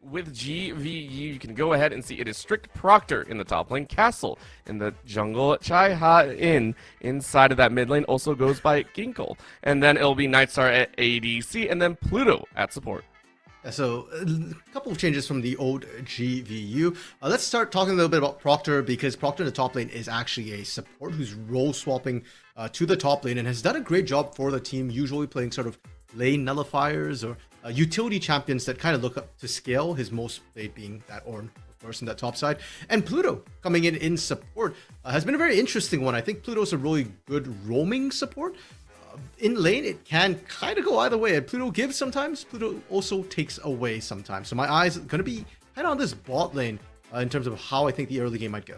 with GVU, you can go ahead and see it is Strict Proctor in the top lane, Castle in the jungle, Chai Ha inside of that mid lane also goes by Ginkle, and then it'll be Nightstar at ADC, and then Pluto at support. So a couple of changes from the old GVU. Let's start talking a little bit about Proctor, because Proctor in the top lane is actually a support who's role swapping to the top lane and has done a great job for the team, usually playing sort of lane nullifiers or utility champions that kind of look up to scale, his most played being that Ornn, of course, in that top side. And Pluto coming in support has been a very interesting one. I think Pluto's a really good roaming support. In lane, it can kind of go either way. Pluto gives sometimes, Pluto also takes away sometimes. So my eyes are going to be kind of on this bot lane in terms of how I think the early game might go.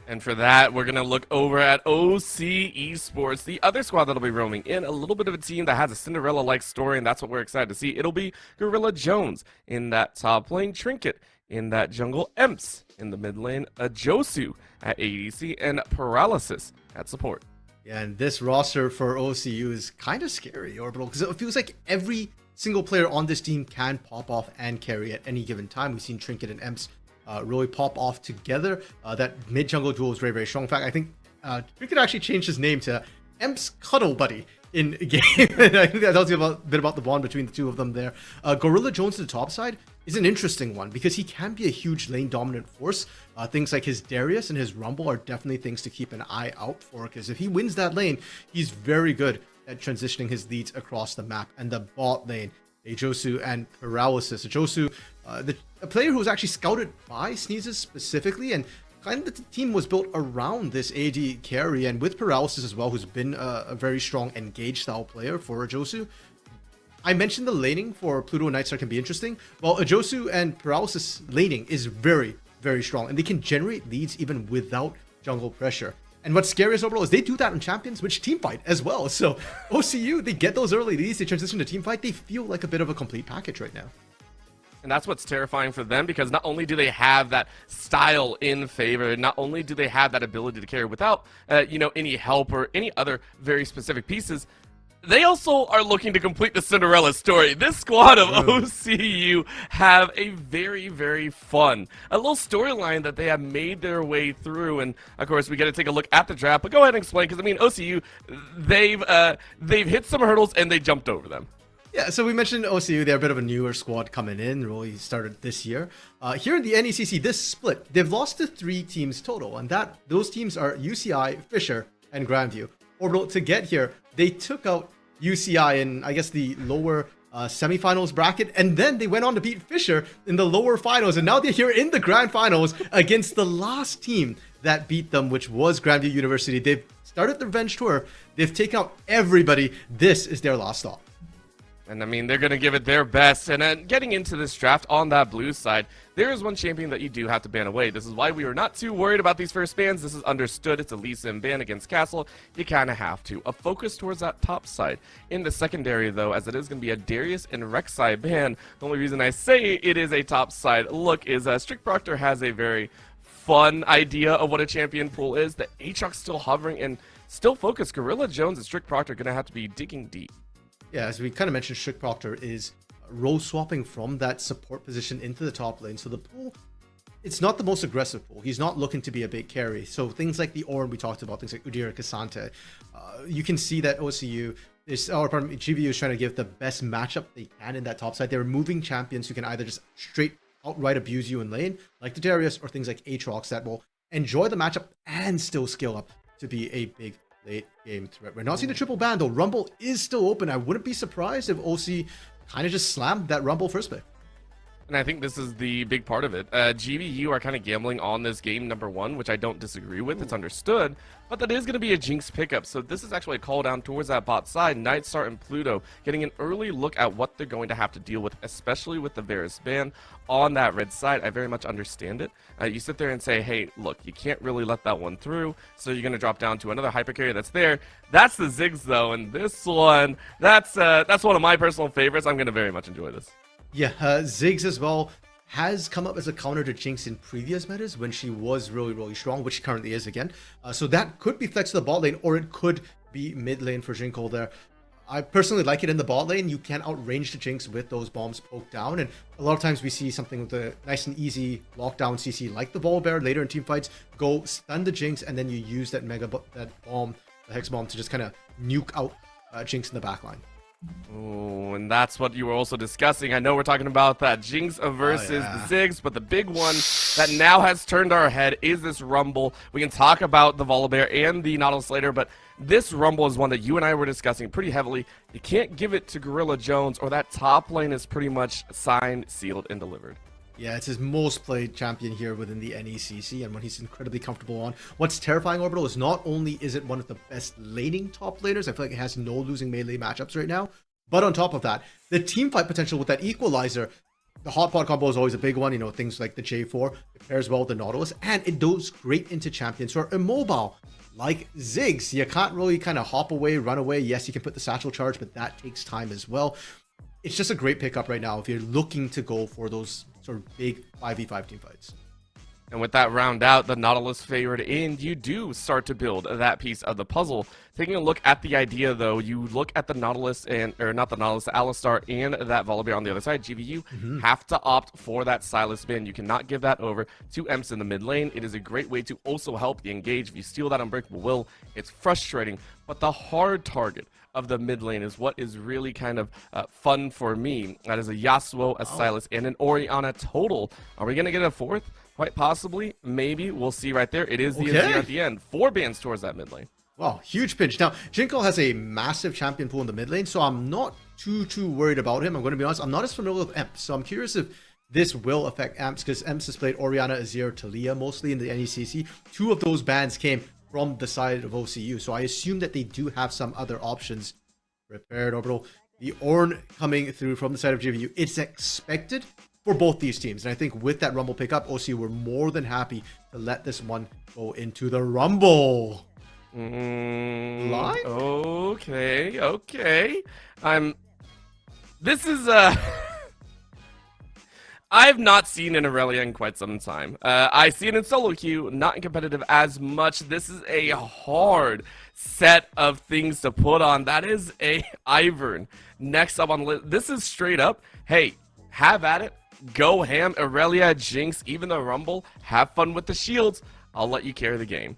And for that, we're going to look over at OC Esports, the other squad that'll be roaming in, a little bit of a team that has a Cinderella-like story, and that's what we're excited to see. It'll be Gorilla Jones in that top lane, Trinket in that jungle, Emps in the mid lane, Josu at ADC, and Paralysis at support. Yeah, and this roster for OCU is kind of scary, Orbital, because it feels like every single player on this team can pop off and carry at any given time. We've seen Trinket and Emps really pop off together. That mid-jungle duo is very, very strong. In fact, I think Trinket actually changed his name to Emps Cuddle Buddy in game. And I think that tells you a bit about the bond between the two of them there. Gorilla Jones to the top side is an interesting one because he can be a huge lane dominant force. Things like his Darius and his Rumble are definitely things to keep an eye out for, because if he wins that lane, he's very good at transitioning his leads across the map. And the bot lane, Josu and Paralysis. Josu, a player who was actually scouted by Sneezes specifically, and kind of the team was built around this AD carry, and with Paralysis as well, who's been a very strong engage style player for Josu. I mentioned the laning for Pluto and Nightstar can be interesting. Well, Josu and Paralysis laning is very, very strong, and they can generate leads even without jungle pressure. And what's scary as overall is they do that in champions, which teamfight as well. So OCU, they get those early leads, they transition to teamfight, they feel like a bit of a complete package right now. And that's what's terrifying for them, because not only do they have that style in favor, not only do they have that ability to carry without, any help or any other very specific pieces, they also are looking to complete the Cinderella story. This squad of OCU have a very, very fun, a little storyline that they have made their way through. And of course, we get to take a look at the draft. But go ahead and explain, because I mean, OCU, they've hit some hurdles and they jumped over them. Yeah, so we mentioned OCU, they're a bit of a newer squad coming in, really started this year. Here in the NECC, this split, they've lost to 3 teams total, and those teams are UCI, Fisher, and Grandview. Orbital, to get here, they took out UCI in, I guess, the lower semifinals bracket, and then they went on to beat Fisher in the lower finals, and now they're here in the grand finals against the last team that beat them, which was Grandview University. They've started the revenge tour, they've taken out everybody. This is their last stop. And I mean, they're going to give it their best. And then getting into this draft on that blue side, there is one champion that you do have to ban away. This is why we were not too worried about these first bans. This is understood. It's a Lee Sin ban against Castle. You kind of have to. A focus towards that top side. In the secondary, though, as it is going to be a Darius and Rek'Sai ban, the only reason I say it is a top side look is Strict Proctor has a very fun idea of what a champion pool is. The Aatrox still hovering and still focused. Gorilla Jones and Strict Proctor are going to have to be digging deep. Yeah, as we kind of mentioned, Strict Proctor is role swapping from that support position into the top lane. So the pool, it's not the most aggressive pool. He's not looking to be a big carry. So things like the Ornn we talked about, things like Udira Kasante, you can see that OCU GVU is trying to give the best matchup they can in that top side. They're moving champions who can either just straight outright abuse you in lane, like the Darius, or things like Aatrox that will enjoy the matchup and still scale up to be a big late game threat. We're not seeing the triple ban though. Rumble is still open. I wouldn't be surprised if OC kind of just slammed that Rumble first pick. And I think this is the big part of it. GVU are kind of gambling on this game number 1, which I don't disagree with. It's understood. But that is going to be a Jinx pickup. So this is actually a call down towards that bot side. Nightstar and Pluto getting an early look at what they're going to have to deal with, especially with the Varus ban on that red side. I very much understand it. You sit there and say, hey, look, you can't really let that one through. So you're going to drop down to another hyper carry that's there. That's the Ziggs, though. And this one, that's one of my personal favorites. I'm going to very much enjoy this. Yeah, Ziggs as well has come up as a counter to Jinx in previous metas when she was really, really strong, which she currently is again. So that could be flex to the bot lane, or it could be mid lane for Jinko there. I personally like it in the bot lane. You can outrange the Jinx with those bombs poked down, and a lot of times we see something with a nice and easy lockdown CC like the Volibear later in team fights. Go stun the Jinx, and then you use that bomb, the Hex Bomb, to just kind of nuke out Jinx in the backline. Oh, and that's what you were also discussing. I know we're talking about that Jinx versus Ziggs, but the big one that now has turned our head is this Rumble. We can talk about the Volibear and the Nautilus later, but this Rumble is one that you and I were discussing pretty heavily. You can't give it to Gorilla Jones, or that top lane is pretty much signed, sealed, and delivered. Yeah, it's his most played champion here within the NECC, and one he's incredibly comfortable on. What's terrifying, Orbital, is not only is it one of the best laning top laners, I feel like it has no losing melee matchups right now, but on top of that, the team fight potential with that equalizer, the hot pot combo is always a big one, you know, things like the J4, it pairs well with the Nautilus, and it goes great into champions who are immobile, like Ziggs. You can't really kind of hop away, run away. Yes, you can put the satchel charge, but that takes time as well. It's just a great pickup right now if you're looking to go for those sort of big 5v5 team fights. And with that round out, the Nautilus favored in, you do start to build that piece of the puzzle. Taking a look at the idea, though, you look at the Nautilus or not the Nautilus, the Alistar and that Volibear on the other side, GVU, have to opt for that Silas bin. You cannot give that over to Emps in the mid lane. It is a great way to also help the engage. If you steal that Unbreakable Will, it's frustrating, but the hard target of the mid lane is what is really kind of fun for me. That is a Yasuo, a Silas, and an Orianna total. Are we going to get a fourth? Quite possibly. Maybe. We'll see right there. It is the Azir at the end. 4 bans towards that mid lane. Wow, huge pinch. Now, Jinko has a massive champion pool in the mid lane, so I'm not too worried about him. I'm going to be honest. I'm not as familiar with Emps, so I'm curious if this will affect Emps, because Emps has played Orianna, Azir, Talia mostly in the NECC. 2 of those bans came from the side of OCU, so I assume that they do have some other options prepared. Orbital, the Ornn coming through from the side of GVU. It's expected for both these teams, and I think with that Rumble pickup, OCU were more than happy to let this one go into the Rumble. Line? Okay. This is I've not seen an Aurelia in quite some time. I see it in solo queue, not in competitive as much. This is a hard set of things to put on. That is a Ivern. Next up on the list, this is straight up, hey, have at it. Go ham, Aurelia, Jinx, even the Rumble. Have fun with the shields. I'll let you carry the game.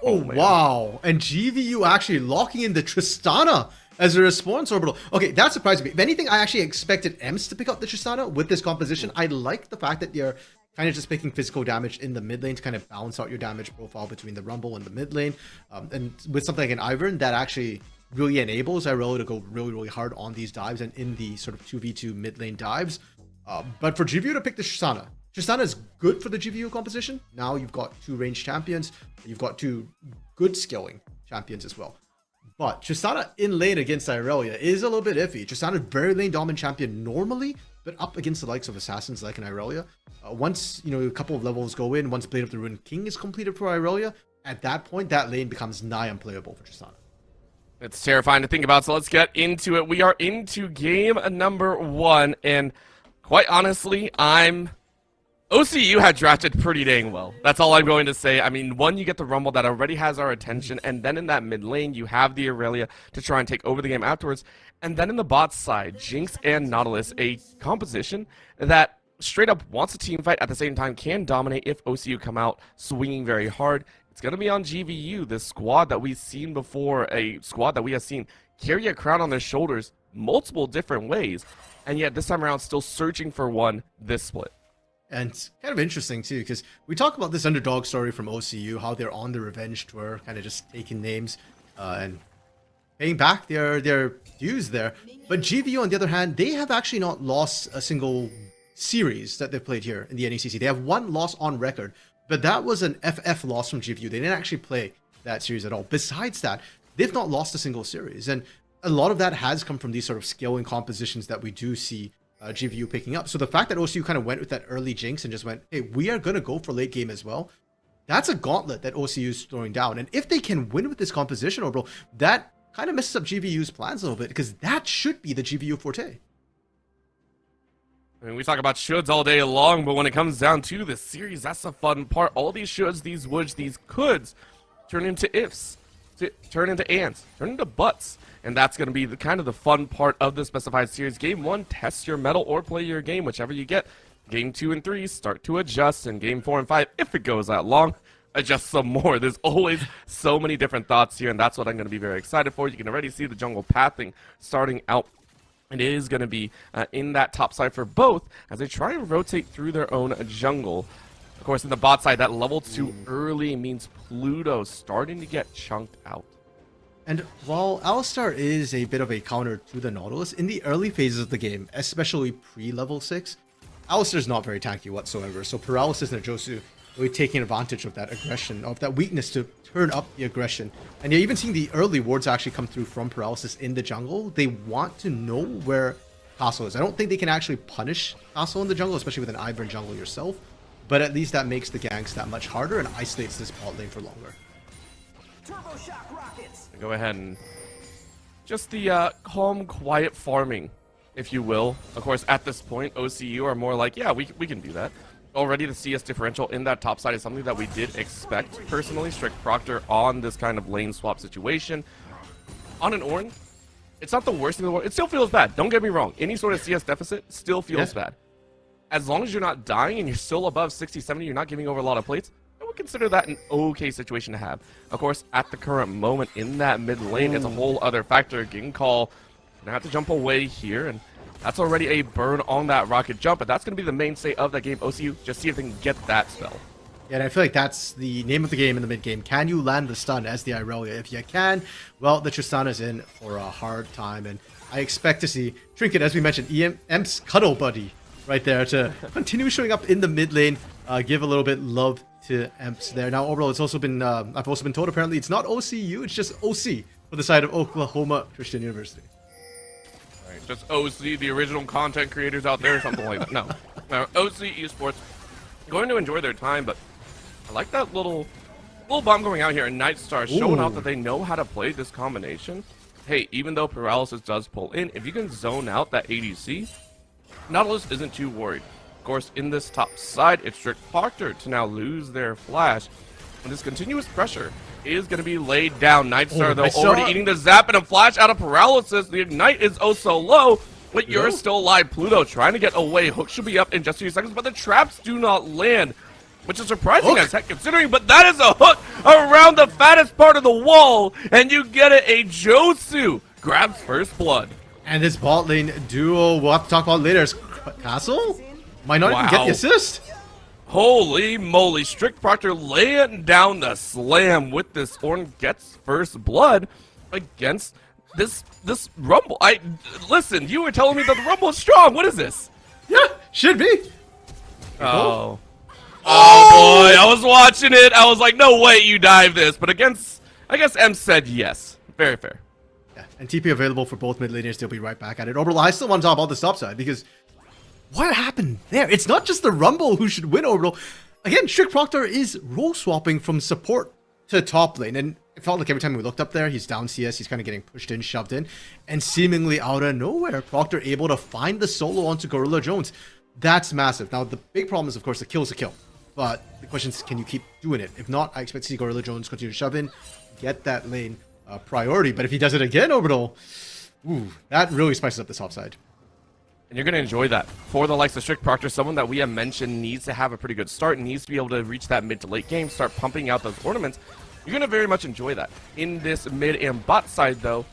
Oh wow. And GVU actually locking in the Tristana as a response, Orbital. Okay, that surprised me. If anything, I actually expected Emps to pick up the Tristana with this composition. I like the fact that you're kind of just picking physical damage in the mid lane to kind of balance out your damage profile between the Rumble and the mid lane. And with something like an Ivern, that actually really enables Irelia to go really hard on these dives and in the sort of 2v2 mid lane dives. But for GVU to pick the Tristana is good for the GVU composition. Now you've got 2 ranged champions. You've got 2 good skilling champions as well. But Tristana in lane against Irelia is a little bit iffy. Tristana is very lane dominant champion normally, but up against the likes of assassins like an Irelia. Once, you know, a couple of levels go in, once Blade of the Ruined King is completed for Irelia, at that point, that lane becomes nigh unplayable for Tristana. It's terrifying to think about, so let's get into it. We are into game number 1, and quite honestly, OCU had drafted pretty dang well. That's all I'm going to say. I mean, one, you get the Rumble that already has our attention, and then in that mid lane, you have the Aurelia to try and take over the game afterwards. And then in the bot side, Jinx and Nautilus, a composition that straight up wants a team fight, at the same time can dominate if OCU come out swinging very hard. It's going to be on GVU, this squad that we've seen before, a squad that we have seen carry a crown on their shoulders multiple different ways, and yet this time around still searching for one this split. And it's kind of interesting too, because we talk about this underdog story from OCU, how they're on the revenge tour, kind of just taking names and paying back their dues there. But GVU, on the other hand, they have actually not lost a single series that they've played here in the NECC. They have 1 loss on record, but that was an FF loss from GVU. They didn't actually play that series at all. Besides that, they've not lost a single series. And a lot of that has come from these sort of scaling compositions that we do see GVU picking up. So the fact that OCU kind of went with that early Jinx and just went, hey, we are going to go for late game as well, that's a gauntlet that OCU is throwing down. And if they can win with this composition, Orbital, that kind of messes up GVU's plans a little bit, because that should be the GVU forte. I mean, we talk about shoulds all day long, but when it comes down to this series, that's the fun part. All these shoulds, these woulds, these coulds turn into ifs. to turn into ants, turn into butts. And that's going to be the kind of the fun part of the specified series. Game 1, test your mettle or play your game, whichever you get. Game 2 and 3, start to adjust. And game 4 and 5, if it goes that long, adjust some more. There's always so many different thoughts here, and that's what I'm going to be very excited for. You can already see the jungle pathing starting out. It is going to be in that top side for both as they try and rotate through their own jungle. Of course, in the bot side, that level 2 early means Pluto starting to get chunked out. And while Alistar is a bit of a counter to the Nautilus, in the early phases of the game, especially pre-level 6, Alistar's not very tanky whatsoever. So Paralysis and Josu really taking advantage of that aggression, of that weakness to turn up the aggression. And you're even seeing the early wards actually come through from Paralysis in the jungle. They want to know where Castle is. I don't think they can actually punish Castle in the jungle, especially with an Ivern jungle yourself. But at least that makes the ganks that much harder and isolates this bot lane for longer. Turbo shock rockets. Go ahead and just the calm, quiet farming, if you will. Of course, at this point, OCU are more like, yeah, we can do that. Already the CS differential in that top side is something that we did expect, personally. Strict Proctor on this kind of lane swap situation. On an Ornn, it's not the worst thing in the world. It still feels bad. Don't get me wrong. Any sort of CS deficit still feels bad. As long as you're not dying and you're still above 60, 70, you're not giving over a lot of plates, I would consider that an okay situation to have. Of course, at the current moment in that mid lane, it's a whole other factor. Ginghall gonna have to jump away here, and that's already a burn on that rocket jump, but that's gonna be the mainstay of that game. OCU, just see if they can get that spell. Yeah, and I feel like that's the name of the game in the mid game. Can you land the stun as the Irelia? If you can, well, the Tristana's in for a hard time, and I expect to see Trinket, as we mentioned, EM's cuddle buddy right there to continue showing up in the mid lane, give a little bit love to Emps there. Now, overall, it's also been, I've also been told apparently it's not OCU, it's just OC for the side of Oklahoma Christian University. Right, just OC, the original content creators out there, or something like that. No, OC Esports going to enjoy their time, but I like that little bomb going out here, and Nightstar showing out that they know how to play this combination. Hey, even though Paralysis does pull in, if you can zone out that ADC, Nautilus isn't too worried. Of course, in this top side, it's Strict Proctor to now lose their flash. And this continuous pressure is going to be laid down. Nightstar, though, already eating the zap and a flash out of Paralysis. The Ignite is oh so low, but you're still alive. Pluto trying to get away. Hook should be up in just a few seconds, but the traps do not land, which is surprising as heck considering, but that is a hook around the fattest part of the wall, and you get it. A Josu grabs first blood. And this bot lane duo, we'll have to talk about later, is Castle? Might not even get the assist. Holy moly, Strict Proctor laying down the slam with this. Ornn gets first blood against this Rumble. Listen, you were telling me that the Rumble is strong. What is this? Yeah, should be. Oh boy, I was watching it. I was like, no way you dive this. But against, I guess M said yes. Very fair. Yeah, and TP available for both mid laners. They'll be right back at it. Orbital, I still want to talk about the top side because what happened there? It's not just the Rumble who should win Orbital. Again, Strict Proctor is role swapping from support to top lane, and it felt like every time we looked up there, he's down CS, he's kind of getting pushed in, shoved in, and seemingly out of nowhere, Proctor able to find the solo onto Gorilla Jones. That's massive. Now, the big problem is, of course, the kill is a kill, but the question is, can you keep doing it? If not, I expect to see Gorilla Jones continue to shove in, get that lane priority, but if he does it again, Orbital, ooh, that really spices up the top side. And you're going to enjoy that. For the likes of Strict Proctor, someone that we have mentioned needs to have a pretty good start, needs to be able to reach that mid to late game, start pumping out those ornaments. You're going to very much enjoy that. In this mid and bot side, though,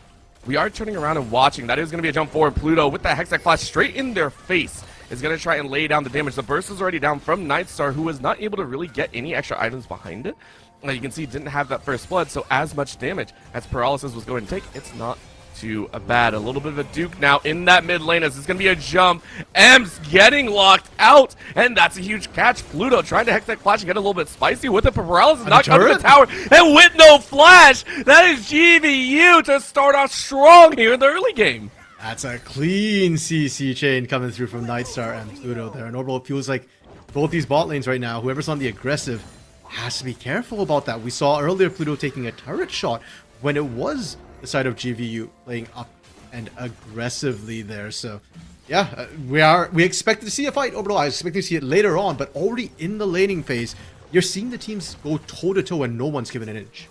we are turning around and watching. That is going to be a jump forward. Pluto with that Hextech Flash straight in their face is going to try and lay down the damage. The burst is already down from Nightstar, who was not able to really get any extra items behind it. You can see didn't have that first blood, so as much damage as Paralysis was going to take, it's not too bad. A little bit of a Duke now in that mid lane as it's going to be a jump. M's getting locked out, and that's a huge catch. Pluto trying to Hextech Flash and get a little bit spicy with it. Paralysis knocked under the tower, and with no flash, that is GVU to start off strong here in the early game. That's a clean CC chain coming through from Nightstar and Pluto there. And Orbital, it feels like both these bot lanes right now, whoever's on the aggressive has to be careful about that. We saw earlier Pluto taking a turret shot when it was the side of GVU playing up and aggressively there. So yeah, we expect to see a fight. Orbital, I expect to see it later on, but already in the laning phase, you're seeing the teams go toe to toe and no one's given an inch.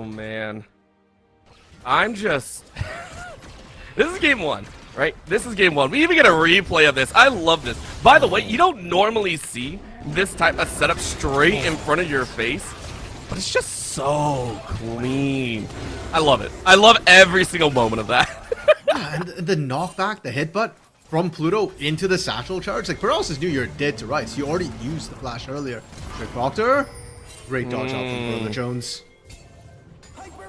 man. I'm just... This is game one, right? This is game one. We even get a replay of this. I love this. By the way, you don't normally see this type of setup straight in front of your face, but it's just so clean. I love it. I love every single moment of that. Yeah, and the knockback, the headbutt from Pluto into the satchel charge. Like, Paralysis knew you're dead to rights. You already used the flash earlier. Trick Proctor, great dodge out from Gorilla Jones.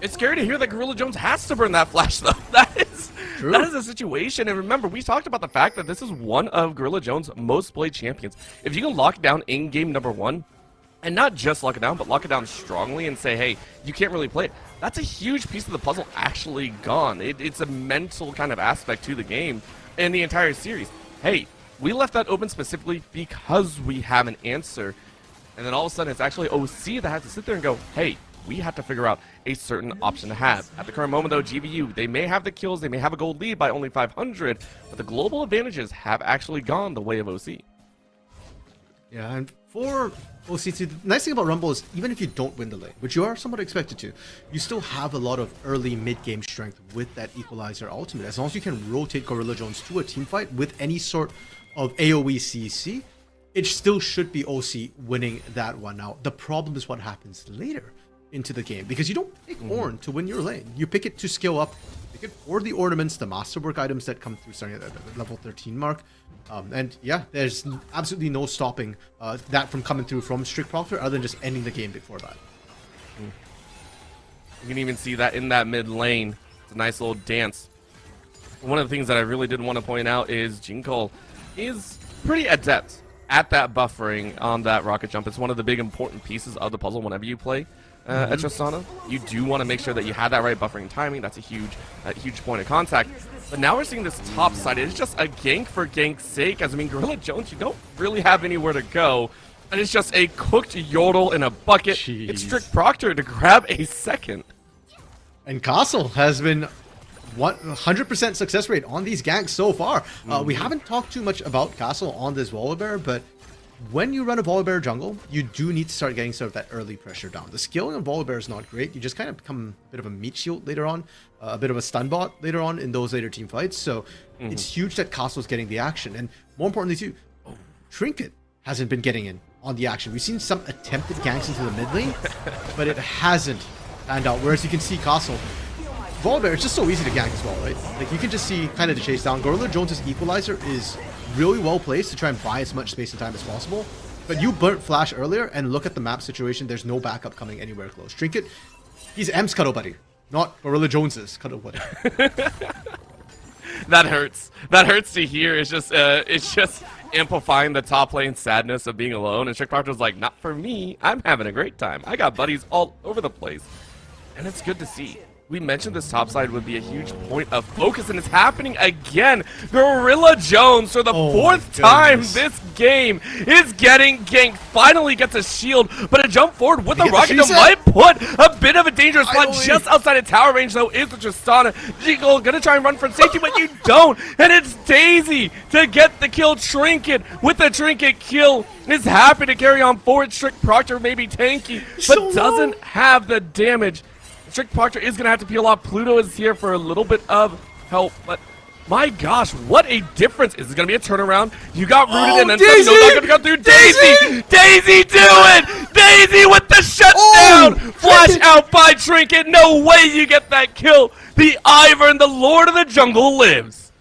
It's scary to hear that Gorilla Jones has to burn that flash, though. That is a situation. And remember, we talked about the fact that this is one of Gorilla Jones' most played champions. If you can lock it down in game number one, and not just lock it down, but lock it down strongly and say, hey, you can't really play it, that's a huge piece of the puzzle actually gone. It's a mental kind of aspect to the game and the entire series. Hey, we left that open specifically because we have an answer. And then all of a sudden, it's actually OC that has to sit there and go, hey, we have to figure out a certain option to have. At the current moment, though, GVU, they may have the kills, they may have a gold lead by only 500, but the global advantages have actually gone the way of OC. Yeah, and for OC2, the nice thing about Rumble is even if you don't win the lane, which you are somewhat expected to, you still have a lot of early mid-game strength with that Equalizer ultimate. As long as you can rotate Gorilla Jones to a team fight with any sort of AoE CC, it still should be OC winning that one. Now, the problem is what happens later into the game, because you don't pick Ornn to win your lane. You pick it to skill up, you pick it for the ornaments, the masterwork items that come through starting at the level 13 mark. And yeah, there's absolutely no stopping that from coming through from Strict Proctor other than just ending the game before that. You can even see that in that mid lane. It's a nice little dance. One of the things that I really did want to point out is Jinkle is pretty adept at that buffering on that rocket jump. It's one of the big important pieces of the puzzle whenever you play at Tristana. You do want to make sure that you have that right buffering timing. That's a huge point of contact. But now we're seeing this top side. It's just a gank for gank's sake. As I mean, Gorilla Jones, you don't really have anywhere to go. And it's just a cooked yodel in a bucket. Jeez. It's Strict Proctor to grab a second. And Castle has been 100% success rate on these ganks so far. We haven't talked too much about Castle on this Volibear, but when you run a Volibear jungle, you do need to start getting sort of that early pressure down. The scaling on Volibear is not great. You just kind of become a bit of a meat shield later on, a bit of a stun bot later on in those later team fights. So it's huge that Castle's getting the action. And more importantly too, Trinket hasn't been getting in on the action. We've seen some attempted ganks into the mid lane, but it hasn't panned out. Whereas you can see Castle, Volibear, it's just so easy to gank as well, right? Like, you can just see kind of the chase down. Gorilla Jones' Equalizer is really well placed to try and buy as much space and time as possible. But you burnt Flash earlier, and look at the map situation. There's no backup coming anywhere close. Trinket, he's M's cuddle buddy, not Gorilla Jones's cuddle buddy. That hurts. That hurts to hear. It's just amplifying the top lane sadness of being alone. And Strict Proctor's like, not for me. I'm having a great time. I got buddies all over the place. And it's good to see. We mentioned this top side would be a huge point of focus, and it's happening again. Gorilla Jones, for the fourth time this game, is getting ganked. Finally gets a shield, but a jump forward with the rocket jump might put a bit of a dangerous spot just outside of tower range, though, is the Tristana. Jinkle gonna try and run for safety, but you don't. And it's Daisy to get the kill. Trinket with the Trinket kill is happy to carry on forward. Strict Proctor may be tanky, but doesn't have the damage. Strict Proctor is going to have to peel off. Pluto is here for a little bit of help, but my gosh, what a difference. Is it going to be a turnaround? You got rooted in, and suddenly no not going to come through. Daisy! Daisy, do it! Daisy with the shutdown! Flash out by Trinket. No way you get that kill. The Ivern, the Lord of the Jungle, lives.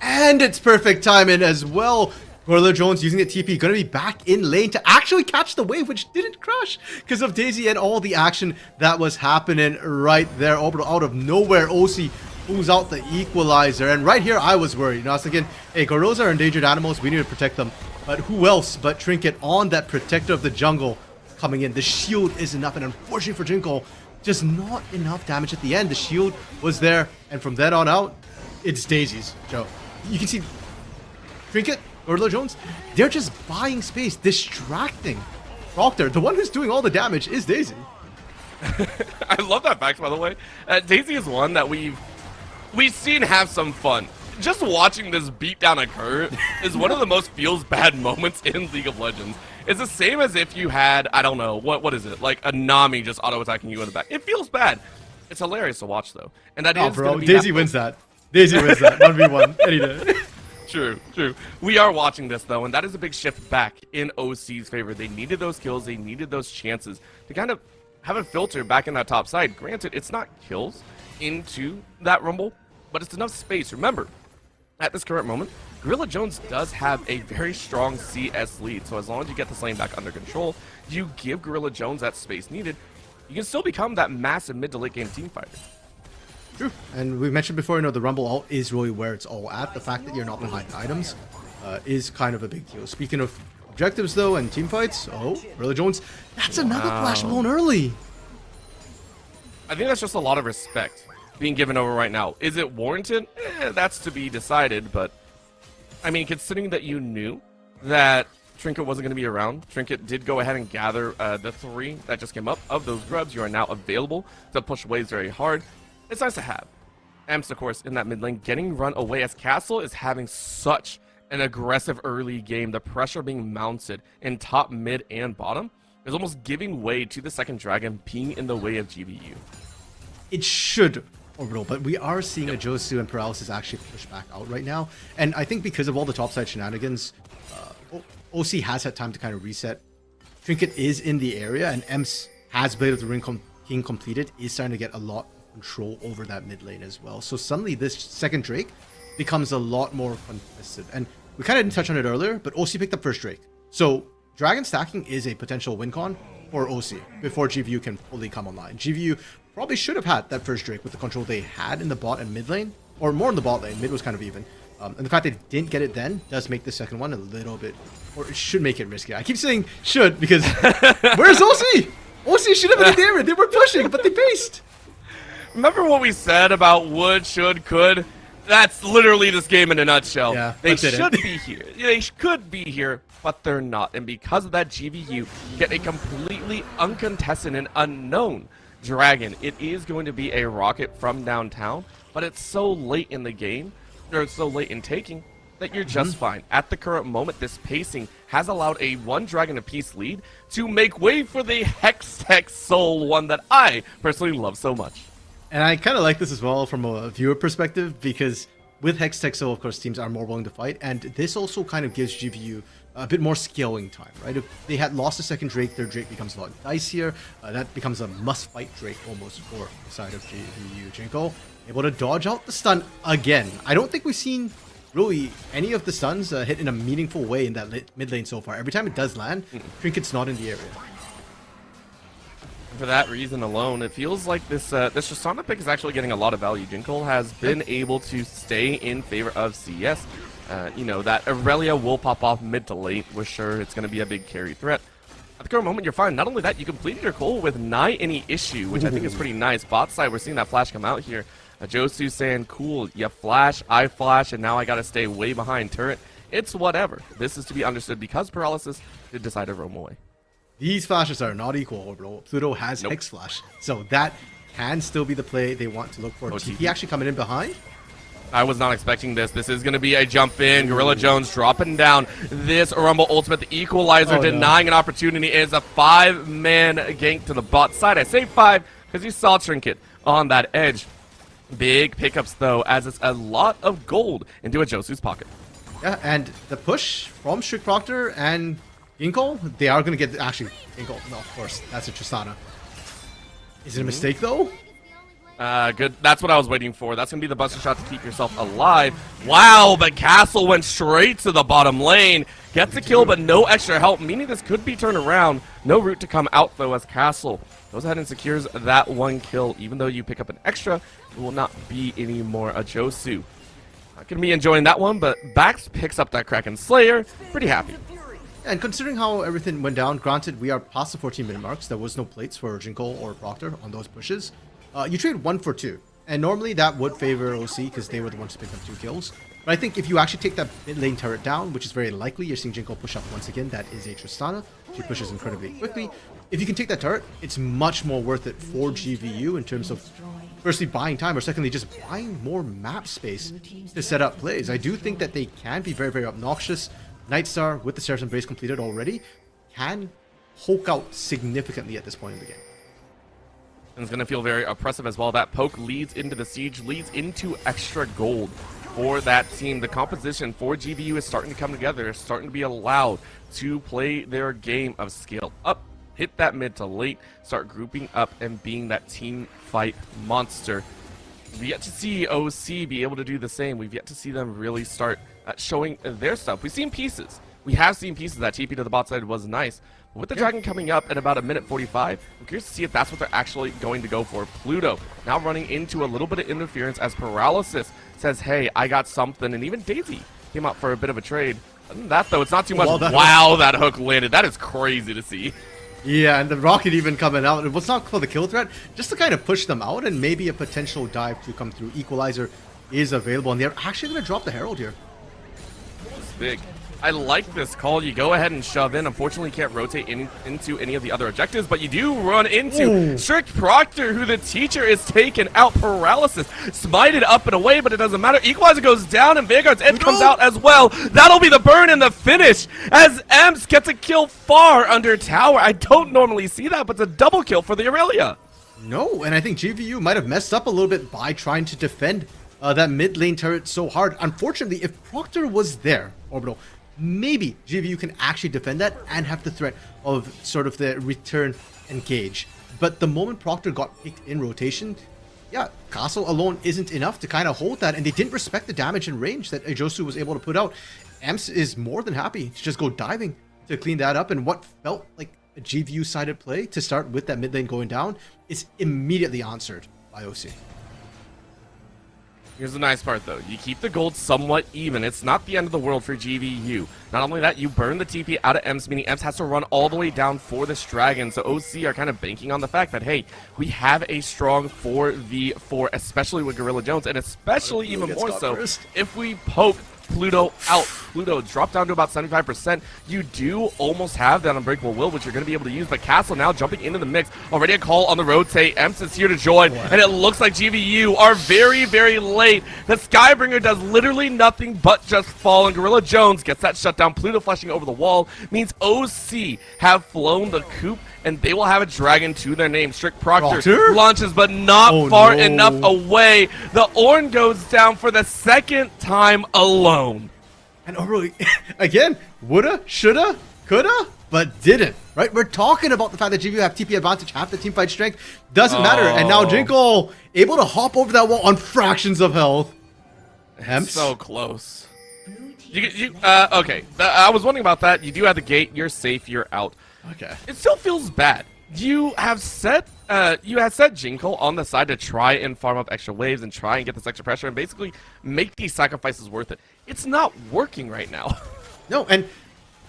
And it's perfect timing as well. Gorilla Jones using the TP, going to be back in lane to actually catch the wave, which didn't crush because of Daisy and all the action that was happening right there. Orbital out of nowhere, OC pulls out the Equalizer, and right here I was worried. You know, I was thinking, hey, gorillas are endangered animals, we need to protect them. But who else but Trinket on that protector of the jungle coming in? The shield is enough, and unfortunately for Jinkle, just not enough damage at the end. The shield was there, and from then on out, it's Daisy's, Joe. You can see Trinket, Gorilla Jones, they're just buying space, distracting Proctor. The one who's doing all the damage is Daisy. I love that fact, by the way. Daisy is one that we've seen have some fun. Just watching this beatdown occur is one of the most feels bad moments in League of Legends. It's the same as if you had, I don't know, what is it? Like a Nami just auto-attacking you in the back. It feels bad. It's hilarious to watch though, and that Oh, is bro, gonna be Daisy wins that. Daisy wins that 1v1 any day. True, true. We are watching this though, and that is a big shift back in OC's favor. They needed those kills, they needed those chances to kind of have a filter back in that top side. Granted, it's not kills into that rumble, but it's enough space. Remember, at this current moment, Gorilla Jones does have a very strong CS lead, so as long as you get this lane back under control, you give Gorilla Jones that space needed, you can still become that massive mid to late game team fighter. True. And we mentioned before, the Rumble ult is really where it's all at. The fact that you're not behind items is kind of a big deal. Speaking of objectives, though, and team fights, Gorilla Jones, that's another flash blown early. I think that's just a lot of respect being given over right now. Is it warranted? That's to be decided, but I mean, considering that you knew that Trinket wasn't going to be around, Trinket did go ahead and gather the 3 that just came up of those grubs. You are now available to push waves very hard. It's nice to have. Emps, of course, in that mid lane, getting run away as Castle is having such an aggressive early game. The pressure being mounted in top, mid, and bottom is almost giving way to the second dragon being in the way of GBU. It should, Orbital, but we are seeing a Josu and Paralysis actually push back out right now. And I think because of all the topside shenanigans, OC has had time to kind of reset. Trinket is in the area, and Emps has Blade of the King completed, is starting to get a lot control over that mid lane as well. So suddenly this second Drake becomes a lot more contested. And we kind of didn't touch on it earlier, but OC picked up first Drake. So Dragon stacking is a potential win con for OC before GVU can fully come online. GVU probably should have had that first Drake with the control they had in the bot and mid lane, or more in the bot lane. Mid was kind of even. And the fact they didn't get it then does make the second one a little bit, or it should make it risky. I keep saying should because where's OC? OC should have been in the area. They were pushing, but they paced. Remember what we said about would, should, could? That's literally this game in a nutshell. Yeah, they that's it. should be here. They could be here, but they're not. And because of that, GVU get a completely uncontested and unknown dragon. It is going to be a rocket from downtown, but it's so late in the game, or it's so late in taking, that you're just fine. At the current moment, this pacing has allowed a 1 dragon apiece lead to make way for the Hextech Soul one that I personally love so much. And I kind of like this as well from a viewer perspective, because with Hextech, so of course teams are more willing to fight, and this also kind of gives GVU a bit more scaling time, right? If they had lost a second Drake, their Drake becomes a lot dicier. That becomes a must-fight Drake almost for the side of GVU. Jinko able to dodge out the stun again. I don't think we've seen really any of the stuns hit in a meaningful way in that mid lane so far. Every time it does land, Trinket's not in the area. For that reason alone, it feels like this this Tristana pick is actually getting a lot of value. Jinkle has been able to stay in favor of CS. You know, that Aurelia will pop off mid to late. We're sure it's going to be a big carry threat. At the current moment, you're fine. Not only that, you completed your goal with nigh any issue, which I think is pretty nice. Bot side, we're seeing that flash come out here. Josu saying, cool, you flash, I flash, and now I got to stay way behind turret. It's whatever. This is to be understood because Paralysis did decide to roam away. These flashes are not equal, bro. Pluto has Hex Flash, so that can still be the play they want to look for. TP actually coming in behind. I was not expecting this. This is going to be a jump in. Gorilla Jones dropping down this Rumble Ultimate. The Equalizer denying an opportunity. It is a 5-man gank to the bot side. I say 5 because you saw Trinket on that edge. Big pickups, though, as it's a lot of gold into a Josu's pocket. Yeah, and the push from Strict Proctor and Ginkle, they are going to get... Actually, Ginkle, no, of course, that's a Tristana. Is it a mistake, though? Good. That's what I was waiting for. That's going to be the buster shot to keep yourself alive. Wow, but Castle went straight to the bottom lane. Gets a kill, but no extra help, meaning this could be turned around. No route to come out, though, as Castle goes ahead and secures that 1 kill. Even though you pick up an extra, it will not be anymore a Josu. Not going to be enjoying that one, but Bax picks up that Kraken Slayer. Pretty happy. And considering how everything went down, granted, we are past the 14-minute marks. There was no plates for Jinkle or Proctor on those pushes. You trade 1 for 2, and normally that would favor OC because they were the ones to pick up 2 kills. But I think if you actually take that mid lane turret down, which is very likely, you're seeing Jinkle push up once again. That is a Tristana. She pushes incredibly quickly. If you can take that turret, it's much more worth it for GVU in terms of firstly buying time, or secondly just buying more map space to set up plays. I do think that they can be very, very obnoxious. Nightstar, with the Saracen base completed already, can hulk out significantly at this point in the game. And it's going to feel very oppressive as well. That poke leads into the siege, leads into extra gold for that team. The composition for GVU is starting to come together. They're starting to be allowed to play their game of scale up, hit that mid to late, start grouping up and being that team fight monster. We've yet to see OC be able to do the same. We've yet to see them really start showing their stuff. We've seen pieces. We have seen pieces. That TP to the bot side was nice. But with the Dragon coming up at about a minute 45, I'm curious to see if that's what they're actually going to go for. Pluto now running into a little bit of interference as Paralysis says, hey, I got something. And even Daisy came out for a bit of a trade. Other than that, though, it's not too much. Wow, that hook landed. That is crazy to see. Yeah, and the rocket even coming out. It was not for the kill threat, just to kind of push them out and maybe a potential dive to come through. Equalizer is available, and they're actually going to drop the Herald here. It's big. I like this call. You go ahead and shove in. Unfortunately, you can't rotate into any of the other objectives, but you do run into Strict Proctor, who the teacher is taking out. Paralysis smited up and away, but it doesn't matter. Equalizer goes down, and Vanguard's end comes out as well. That'll be the burn and the finish as Emps gets a kill far under tower. I don't normally see that, but it's a double kill for the Aurelia. No, and I think GVU might have messed up a little bit by trying to defend that mid lane turret so hard. Unfortunately, if Proctor was there, Orbital, maybe GVU can actually defend that and have the threat of sort of the return engage. But the moment Proctor got picked in rotation, yeah, Castle alone isn't enough to kind of hold that, and they didn't respect the damage and range that Ejosu was able to put out. Emps is more than happy to just go diving to clean that up, and what felt like a GVU-sided play to start with that mid lane going down is immediately answered by OC. Here's the nice part, though. You keep the gold somewhat even. It's not the end of the world for GVU. Not only that, you burn the TP out of Emps, meaning Emps has to run all the way down for this dragon. So OC are kind of banking on the fact that, hey, we have a strong 4v4, especially with Gorilla Jones, and especially even more so if we poke Pluto out. Pluto dropped down to about 75%. You do almost have that Unbreakable Will, which you're going to be able to use, but Castle now jumping into the mix. Already a call on the rotate. Emps is here to join, and it looks like GVU are very, very late. The Skybringer does literally nothing but just fall, and Gorilla Jones gets that shutdown. Pluto flashing over the wall means OC have flown the coop, and they will have a dragon to their name. Strict Proctor launches, but not far enough away. The Ornn goes down for the second time alone. And really, again, woulda, shoulda, coulda, but didn't, right? We're talking about the fact that GVU have TP advantage, half the team fight strength. Doesn't matter. And now Jinkle able to hop over that wall on fractions of health. Emps. So close. Okay, I was wondering about that. You do have the gate. You're safe. You're out. Okay. It still feels bad. You have set Jinkle on the side to try and farm up extra waves and try and get this extra pressure and basically make these sacrifices worth it. It's not working right now. No, and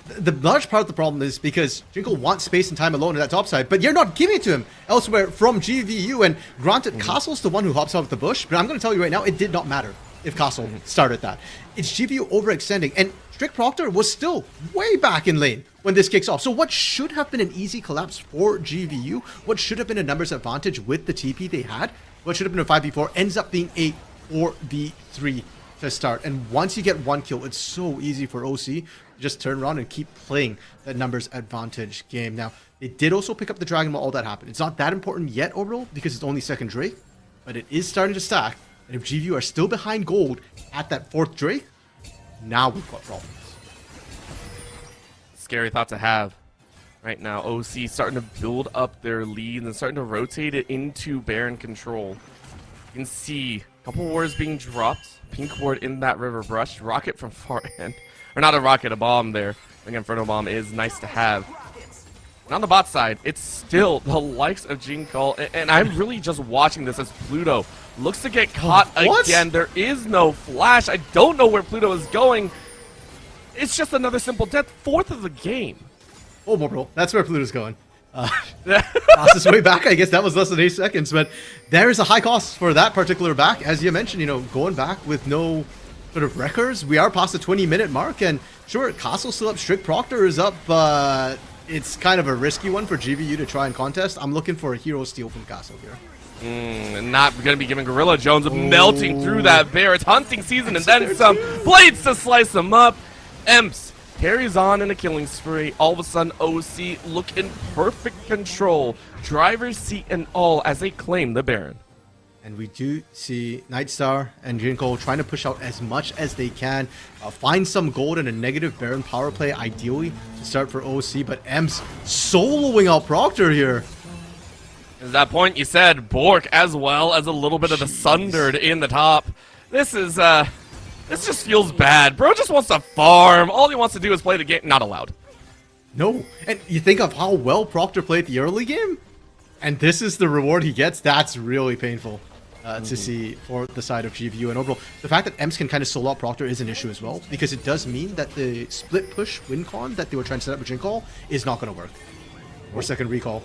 the large part of the problem is because Jinkle wants space and time alone in that top side, but you're not giving it to him elsewhere from GVU. And granted, Castle's the one who hops out of the bush, but I'm going to tell you right now, it did not matter if Castle started that. It's GVU overextending, and Strict Proctor was still way back in lane when this kicks off. So what should have been an easy collapse for GVU, what should have been a numbers advantage with the TP they had, what should have been a 5v4, ends up being a 4v3 to start. And once you get one kill, it's so easy for OC to just turn around and keep playing that numbers advantage game. Now, they did also pick up the dragon while all that happened. It's not that important yet overall because it's only second Drake, but it is starting to stack. And if GVU are still behind gold at that fourth Drake, now we've got problems. Scary thought to have. Right now, OC starting to build up their lead and starting to rotate it into Baron control. You can see a couple wards being dropped. Pink ward in that river brush. Rocket from far end. Or not a rocket, a bomb there. An Inferno bomb is nice to have. And on the bot side, it's still the likes of Jinkle. And I'm really just watching this as Pluto looks to get caught again. There is no flash. I don't know where Pluto is going. It's just another simple death. Fourth of the game. Oh, bro. That's where Pluto's going. Lost his way back. I guess that was less than 8 seconds. But there is a high cost for that particular back. As you mentioned, you know, going back with no sort of wreckers. We are past the 20-minute mark. And sure, Castle's still up. Strict Proctor is up. But it's kind of a risky one for GVU to try and contest. I'm looking for a hero steal from Castle here. And not going to be giving Gorilla Jones melting through that bear. It's hunting season and then some blades to slice them up. Emps carries on in a killing spree. All of a sudden, OC look in perfect control, driver's seat and all, as they claim the Baron. And we do see Nightstar and Jinko trying to push out as much as they can, find some gold in a negative Baron power play, ideally, to start for OC, but Ems soloing out Proctor here. At that point, you said Bork as well as a little bit of the Sundered in the top. This is, this just feels bad. Bro just wants to farm. All he wants to do is play the game. Not allowed. No, and you think of how well Proctor played the early game, and this is the reward he gets. That's really painful to see for the side of GVU. And overall, the fact that Ems can kind of solo out Proctor is an issue as well, because it does mean that the split push win con that they were trying to set up with Jinkall is not going to work. Or second recall.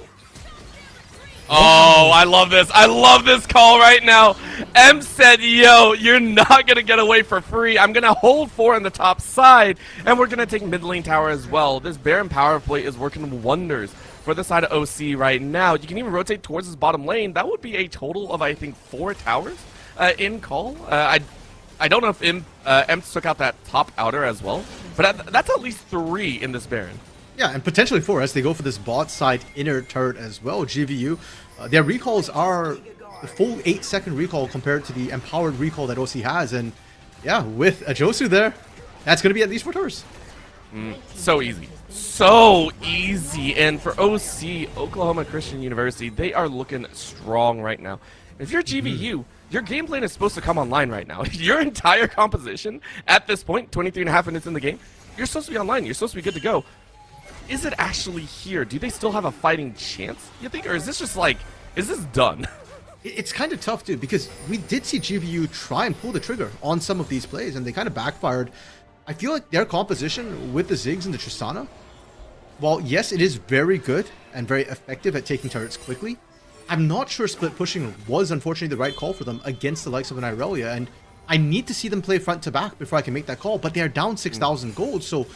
Oh, I love this. I love this call right now. M said, yo, you're not going to get away for free. I'm going to hold 4 on the top side, and we're going to take mid lane tower as well. This Baron power play is working wonders for the side of OC right now. You can even rotate towards his bottom lane. That would be a total of, I think, 4 towers in call. I don't know if M took out that top outer as well, but that's at least 3 in this Baron. Yeah, and potentially 4 as they go for this bot side inner turret as well. GVU, their recalls are the full 8-second recall compared to the empowered recall that OC has. And yeah, with a Josu there, that's going to be at least 4 towers. So easy. So easy. And for OC, Oklahoma Christian University, they are looking strong right now. If you're GVU, your game plan is supposed to come online right now. Your entire composition at this point, 23.5 minutes in the game, you're supposed to be online. You're supposed to be good to go. Is it actually here? Do they still have a fighting chance, you think? Or is this just like, is this done? It's kind of tough, too, because we did see GVU try and pull the trigger on some of these plays, and they kind of backfired. I feel like their composition with the Ziggs and the Tristana, while yes, it is very good and very effective at taking turrets quickly, I'm not sure split pushing was unfortunately the right call for them against the likes of an Irelia, and I need to see them play front to back before I can make that call, but they are down 6,000 gold, so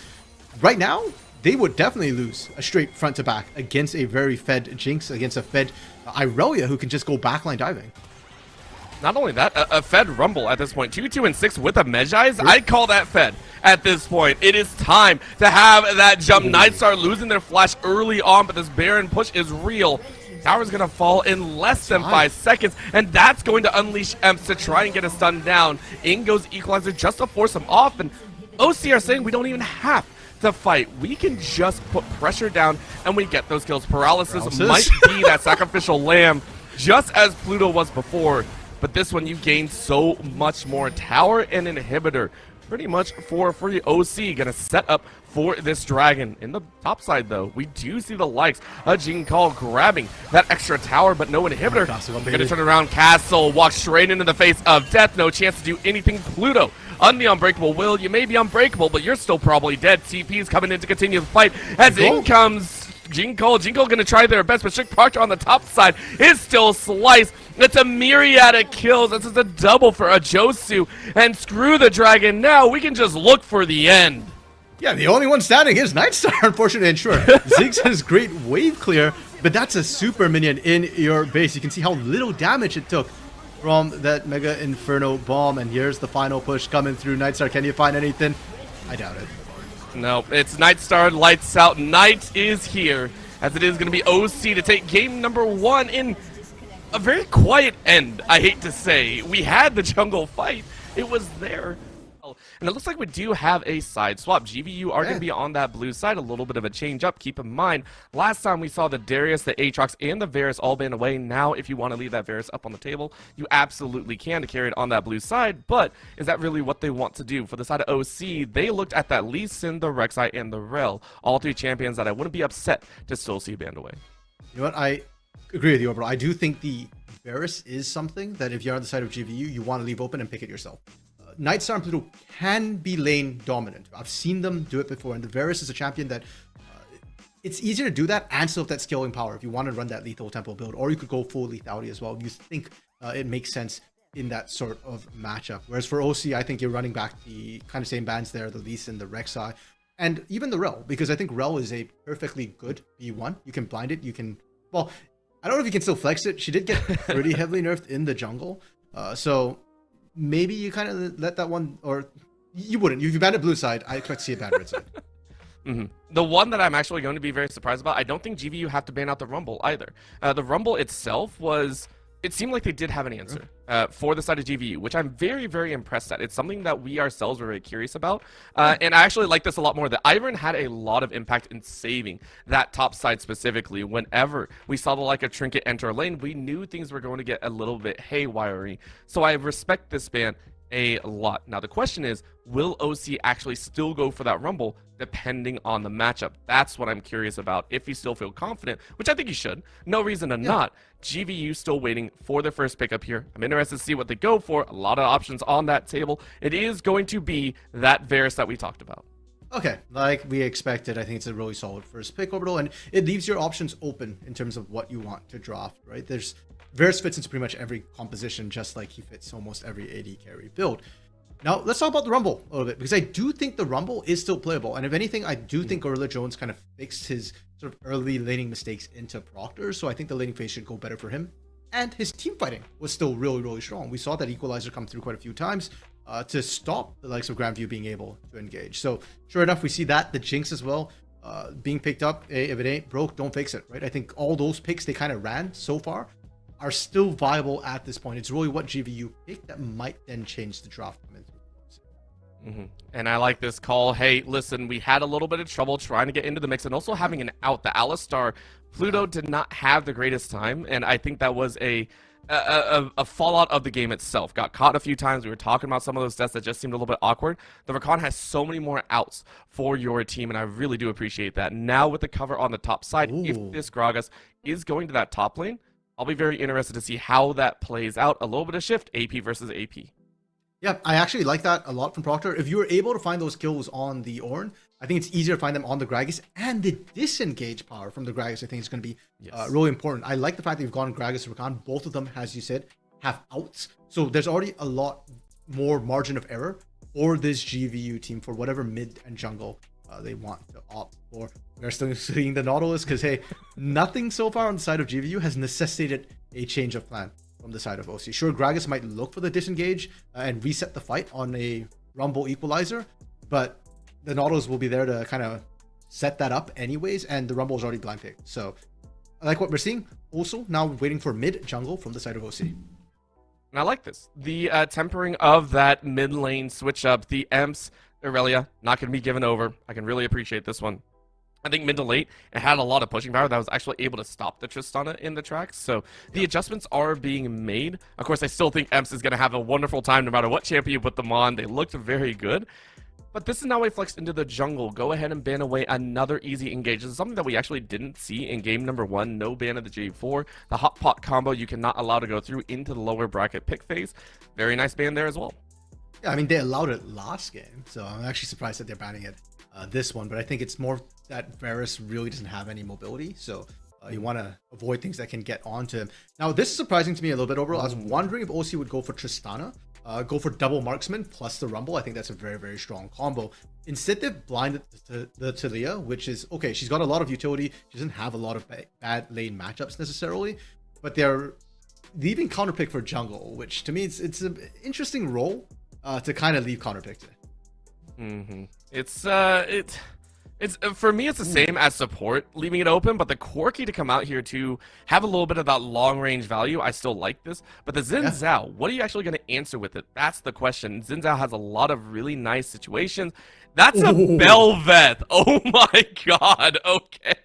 right now, they would definitely lose a straight front to back against a very fed Jinx, against a fed Irelia who can just go backline diving. Not only that, a fed Rumble at this point. 2, 2, and 6 with a Medjai's. I'd call that fed at this point. It is time to have that jump. Nightstar losing their flash early on, but this Baron push is real. Tower's going to fall in less than 5 seconds, and that's going to unleash Emps to try and get a stun down. In goes Equalizer just to force him off, and OC are saying we don't even have to fight. We can just put pressure down and we get those kills. Paralysis might be that sacrificial lamb, just as Pluto was before, but this one you gain so much more. Tower and inhibitor pretty much for the OC. Gonna set up for this dragon. In the top side though, we do see the likes of Jinkall grabbing that extra tower, but no inhibitor. Gonna turn around, Castle walks straight into the face of death. No chance to do anything. Pluto on the unbreakable will. You may be unbreakable, but you're still probably dead. TP's coming in to continue the fight as in comes Jinkall. Jinkall gonna try their best, but Strict Proctor on the top side is still sliced. It's a myriad of kills. This is a double for a Josu, and screw the dragon. Now we can just look for the end. Yeah, the only one standing is Nightstar, unfortunately, and sure, Ziggs has great wave clear, but that's a super minion in your base. You can see how little damage it took from that Mega Inferno bomb, and here's the final push coming through. Nightstar, can you find anything? I doubt it. No, it's Nightstar, lights out. Night is here, as it is going to be OC to take game number 1 in a very quiet end, I hate to say. We had the jungle fight. It was there. And it looks like we do have a side swap. GVU are going to be on that blue side. A little bit of a change up. Keep in mind, last time we saw the Darius, the Aatrox, and the Varus all ban away. Now, if you want to leave that Varus up on the table, you absolutely can to carry it on that blue side. But is that really what they want to do? For the side of OC, they looked at that Lee Sin, the Rek'Sai, and the Rel. All 3 champions that I wouldn't be upset to still see banned away. You know what? I agree with you, bro. I do think the Varus is something that if you're on the side of GVU, you want to leave open and pick it yourself. Nightstar and Pluto can be lane dominant. I've seen them do it before, and the Varus is a champion that it's easier to do that and still have that scaling power if you want to run that lethal tempo build, or you could go full lethality as well. You think it makes sense in that sort of matchup. Whereas for OC, I think you're running back the kind of same bands there, the Lee Sin, the Rek'Sai, and even the Rel, because I think Rel is a perfectly good B1. You can blind it, you can, well, I don't know if you can still flex it. She did get pretty heavily nerfed in the jungle, so maybe you kind of let that one, or you wouldn't. If you banned it blue side, I expect to see it banned red side. The one that I'm actually going to be very surprised about, I don't think GVU have to ban out the Rumble either. The Rumble itself was, it seemed like they did have an answer for the side of GVU, which I'm very, very impressed at. It's something that we ourselves were very curious about. And I actually like this a lot more. That Ivern had a lot of impact in saving that top side specifically. Whenever we saw the like of Trinket enter a lane, we knew things were going to get a little bit haywire-y. So I respect this ban a lot. Now the question is, will OC actually still go for that Rumble depending on the matchup? That's what I'm curious about. If you still feel confident, which I think you should, no reason to not. GVU still waiting for their first pickup here. I'm interested to see what they go for. A lot of options on that table. It is going to be that Varus that we talked about. Okay, like we expected, I think it's a really solid first pick, Orbital, and it leaves your options open in terms of what you want to draft, right? Varus fits into pretty much every composition, just like he fits almost every AD carry build. Now, let's talk about the Rumble a little bit, because I do think the Rumble is still playable. And if anything, I do think Gorilla Jones kind of fixed his sort of early laning mistakes into Proctor. So I think the laning phase should go better for him. And his team fighting was still really, really strong. We saw that Equalizer come through quite a few times to stop the likes of Grandview being able to engage. So sure enough, we see that. The Jinx as well being picked up. If it ain't broke, don't fix it, right? I think all those picks they kind of ran so far are still viable at this point. It's really what GVU picked that might then change the draft. And I like this call. Hey, listen, we had a little bit of trouble trying to get into the mix and also having an out. The Alistar Pluto did not have the greatest time, and I think that was a fallout of the game itself. Got caught a few times. We were talking about some of those deaths that just seemed a little bit awkward. The Rakan has so many more outs for your team, and I really do appreciate that. Now with the cover on the top side, if this Gragas is going to that top lane, I'll be very interested to see how that plays out. A little bit of shift, AP versus AP. Yeah, I actually like that a lot from Proctor. If you were able to find those kills on the Ornn, I think it's easier to find them on the Gragas, and the disengage power from the Gragas I think is going to be really important. I like the fact that you've gone Gragas and Rakan. Both of them, as you said, have outs. So there's already a lot more margin of error for this GVU team for whatever mid and jungle they want to opt for. We're still seeing the Nautilus because, hey, nothing so far on the side of GVU has necessitated a change of plan from the side of OC. Sure, Gragas might look for the disengage and reset the fight on a Rumble Equalizer, but the Nautilus will be there to kind of set that up anyways, and the Rumble is already blind picked. So I like what we're seeing. Also, now waiting for mid jungle from the side of OC. And I like this. The tempering of that mid lane switch up, the Emps, Aurelia, not going to be given over. I can really appreciate this one. I think mid to late, it had a lot of pushing power that was actually able to stop the Tristana in the tracks. So the adjustments are being made. Of course, I still think Emps is going to have a wonderful time no matter what champion you put them on. They looked very good. But this is now a flex into the jungle. Go ahead and ban away another easy engage. This is something that we actually didn't see in game number 1. No ban of the J4. The hot pot combo you cannot allow to go through into the lower bracket pick phase. Very nice ban there as well. Yeah, I mean, they allowed it last game. So I'm actually surprised that they're banning it this one. But I think it's more that Varus really doesn't have any mobility. So you want to avoid things that can get onto him. Now, this is surprising to me a little bit overall. I was wondering if OC would go for Tristana. Go for double marksman plus the Rumble. I think that's a very, very strong combo. Instead, they've blinded the Talia, which is, okay, she's got a lot of utility. She doesn't have a lot of bad lane matchups necessarily, but they're leaving counterpick for jungle, which to me, it's an interesting role to kind of leave counterpick to. It's for me, it's the same as support, leaving it open, but the Corki to come out here to have a little bit of that long-range value, I still like this. But the Xin Zhao, what are you actually going to answer with it? That's the question. Xin Zhao has a lot of really nice situations. That's a Bel'Veth. Oh my god, okay.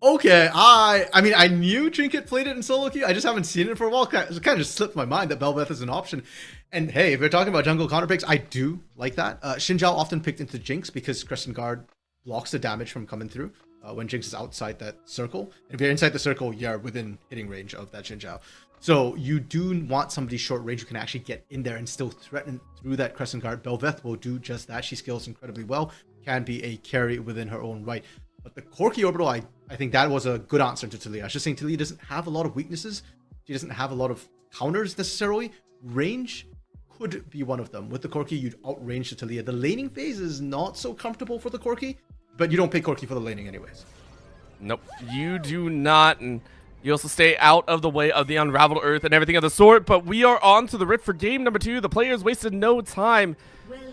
Okay, I mean, I knew Trinket played it in solo queue. I just haven't seen it for a while. It kind of just slipped my mind that Bel'Veth is an option. And hey, if we're talking about jungle counter picks, I do like that. Xin Zhao often picked into Jinx because Crescent Guard blocks the damage from coming through when Jinx is outside that circle. And if you're inside the circle, you're within hitting range of that Xin Zhao. So you do want somebody short range who can actually get in there and still threaten through that Crescent Guard. Bel'Veth will do just that. She scales incredibly well, can be a carry within her own right. But the Corki orbital, I think that was a good answer to Talia. I was just saying Talia doesn't have a lot of weaknesses. She doesn't have a lot of counters necessarily. Range could be one of them. With the Corki, you'd outrange the Talia. The laning phase is not so comfortable for the Corki, but you don't pick Corki for the laning anyways. Nope, you do not. And You also stay out of the way of the Unraveled Earth and everything of the sort, but we are on to the Rift for game number 2. The players wasted no time,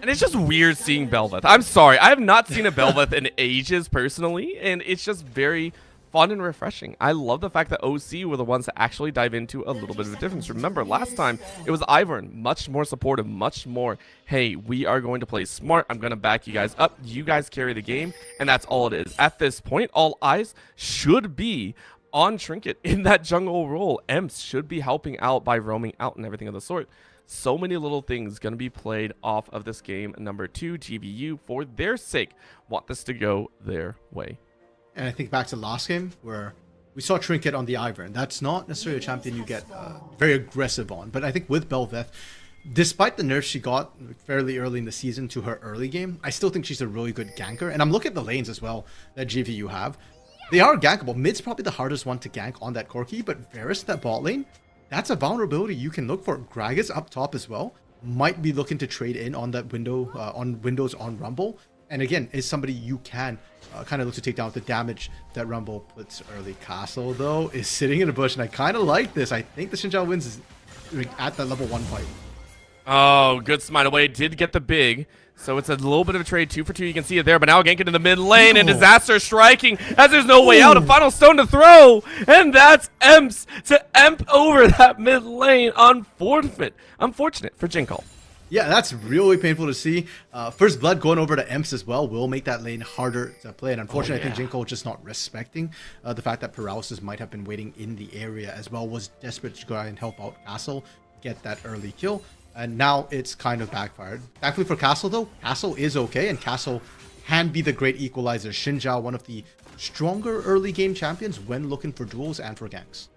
and it's just weird seeing Bel'Veth. I'm sorry, I have not seen a Bel'Veth in ages personally, and it's just very fun and refreshing. I love the fact that OC were the ones to actually dive into a little bit of a difference. Remember, last time it was Ivern, much more supportive, much more, hey, we are going to play smart. I'm going to back you guys up. You guys carry the game, and that's all it is. At this point, all eyes should be on Trinket in that jungle role. Emps should be helping out by roaming out and everything of the sort. So many little things going to be played off of this game number 2. GVU, for their sake, want this to go their way. And I think back to last game where we saw Trinket on the Ivern. That's not necessarily a champion you get very aggressive on. But I think with Bel'Veth, despite the nerfs she got fairly early in the season to her early game, I still think she's a really good ganker. And I'm looking at the lanes as well that GVU have. They are gankable. Mid's probably the hardest one to gank on that Corki, but Varus, that bot lane, that's a vulnerability you can look for. Gragas up top as well might be looking to trade in on that window, on windows on Rumble. And again, is somebody you can kind of look to take down with the damage that Rumble puts early. Castle, though, is sitting in a bush, and I kind of like this. I think the Xin Zhao wins at that level 1 fight. Oh, good smite away. Did get the big. So it's a little bit of a trade, 2 for 2. You can see it there, but now ganking in the mid lane and Disaster striking as there's no way out. A final stone to throw, and that's Emps to emp over that mid lane. Unfortunate for Jinkle. Yeah, that's really painful to see. First Blood going over to Emps as well will make that lane harder to play. And unfortunately, I think Jinkle just not respecting the fact that Paralysis might have been waiting in the area as well. Was desperate to try and help out Castle, get that early kill. And now it's kind of backfired. Thankfully for Castle, though, Castle is okay. And Castle can be the great equalizer. Xin Zhao, one of the stronger early game champions when looking for duels and for ganks.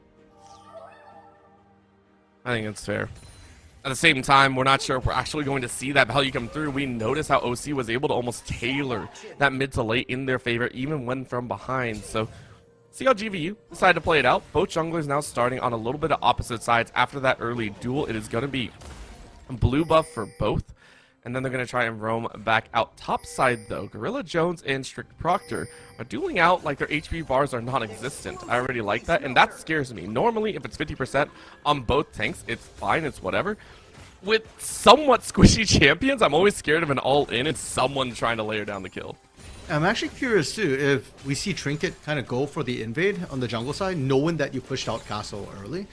I think it's fair. At the same time, we're not sure if we're actually going to see that value come through. We notice how OC was able to almost tailor that mid to late in their favor, even when from behind. So, see how GVU decided to play it out. Both junglers now starting on a little bit of opposite sides after that early duel. It is going to be a blue buff for both. And then they're going to try and roam back out top side, though. Gorilla Jones and Strict Proctor are dueling out like their HP bars are non-existent. I already like that, and that scares me. Normally, if it's 50% on both tanks, it's fine, it's whatever. With somewhat squishy champions, I'm always scared of an all-in and someone trying to layer down the kill. I'm actually curious, too, if we see Trinket kind of go for the invade on the jungle side, knowing that you pushed out Castle early.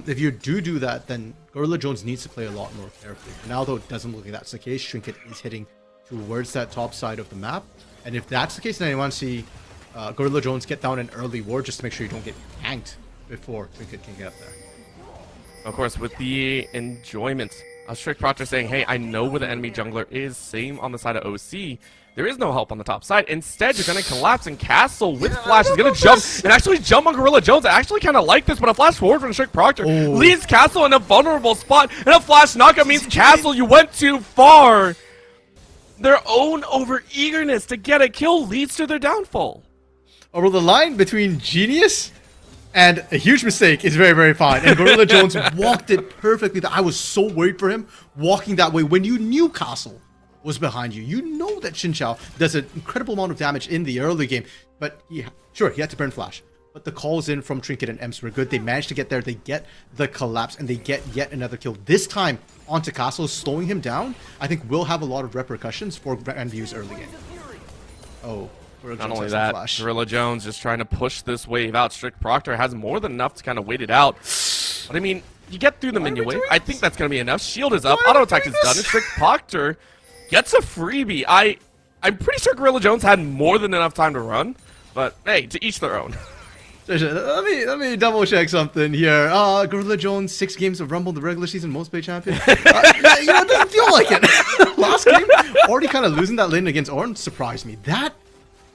If you do that, then Gorilla Jones needs to play a lot more carefully. Now, though, it doesn't look like that's the case. Trinket is hitting towards that top side of the map. And if that's the case, then you want to see Gorilla Jones get down an early ward just to make sure you don't get tanked before Trinket can get up there. Of course, with the enjoyment of Strict Proctor saying, hey, I know where the enemy jungler is, same on the side of OC. There is no help on the top side. Instead, you're going to collapse, and Castle with Flash is going to jump and actually jump on Gorilla Jones. I actually kind of like this, but a flash forward from Strict Proctor leaves Castle in a vulnerable spot, and a flash knockout means Castle, you went too far. Their own over-eagerness to get a kill leads to their downfall. Oh, well, the line between genius and a huge mistake is very, very fine. And Gorilla Jones walked it perfectly. I was so worried for him walking that way when you knew Castle was behind you. You know that Xin Zhao does an incredible amount of damage in the early game. But sure, he had to burn Flash. But the calls in from Trinket and Emps were good. They managed to get there. They get the collapse, and they get yet another kill. This time onto Castle, slowing him down, I think will have a lot of repercussions for Grandview's early game. Oh. Not only that, Gorilla Jones just trying to push this wave out. Strict Proctor has more than enough to kind of wait it out. But I mean, you get through the minion wave. I think that's going to be enough. Shield is up. Auto attack is done. And Strict Proctor gets a freebie. I'm pretty sure Gorilla Jones had more than enough time to run. But hey, to each their own. Let me double check something here. Gorilla Jones, 6 games of Rumble in the regular season, most played champion. You know, it doesn't feel like it. Last game, already kind of losing that lane against Ornn surprised me. That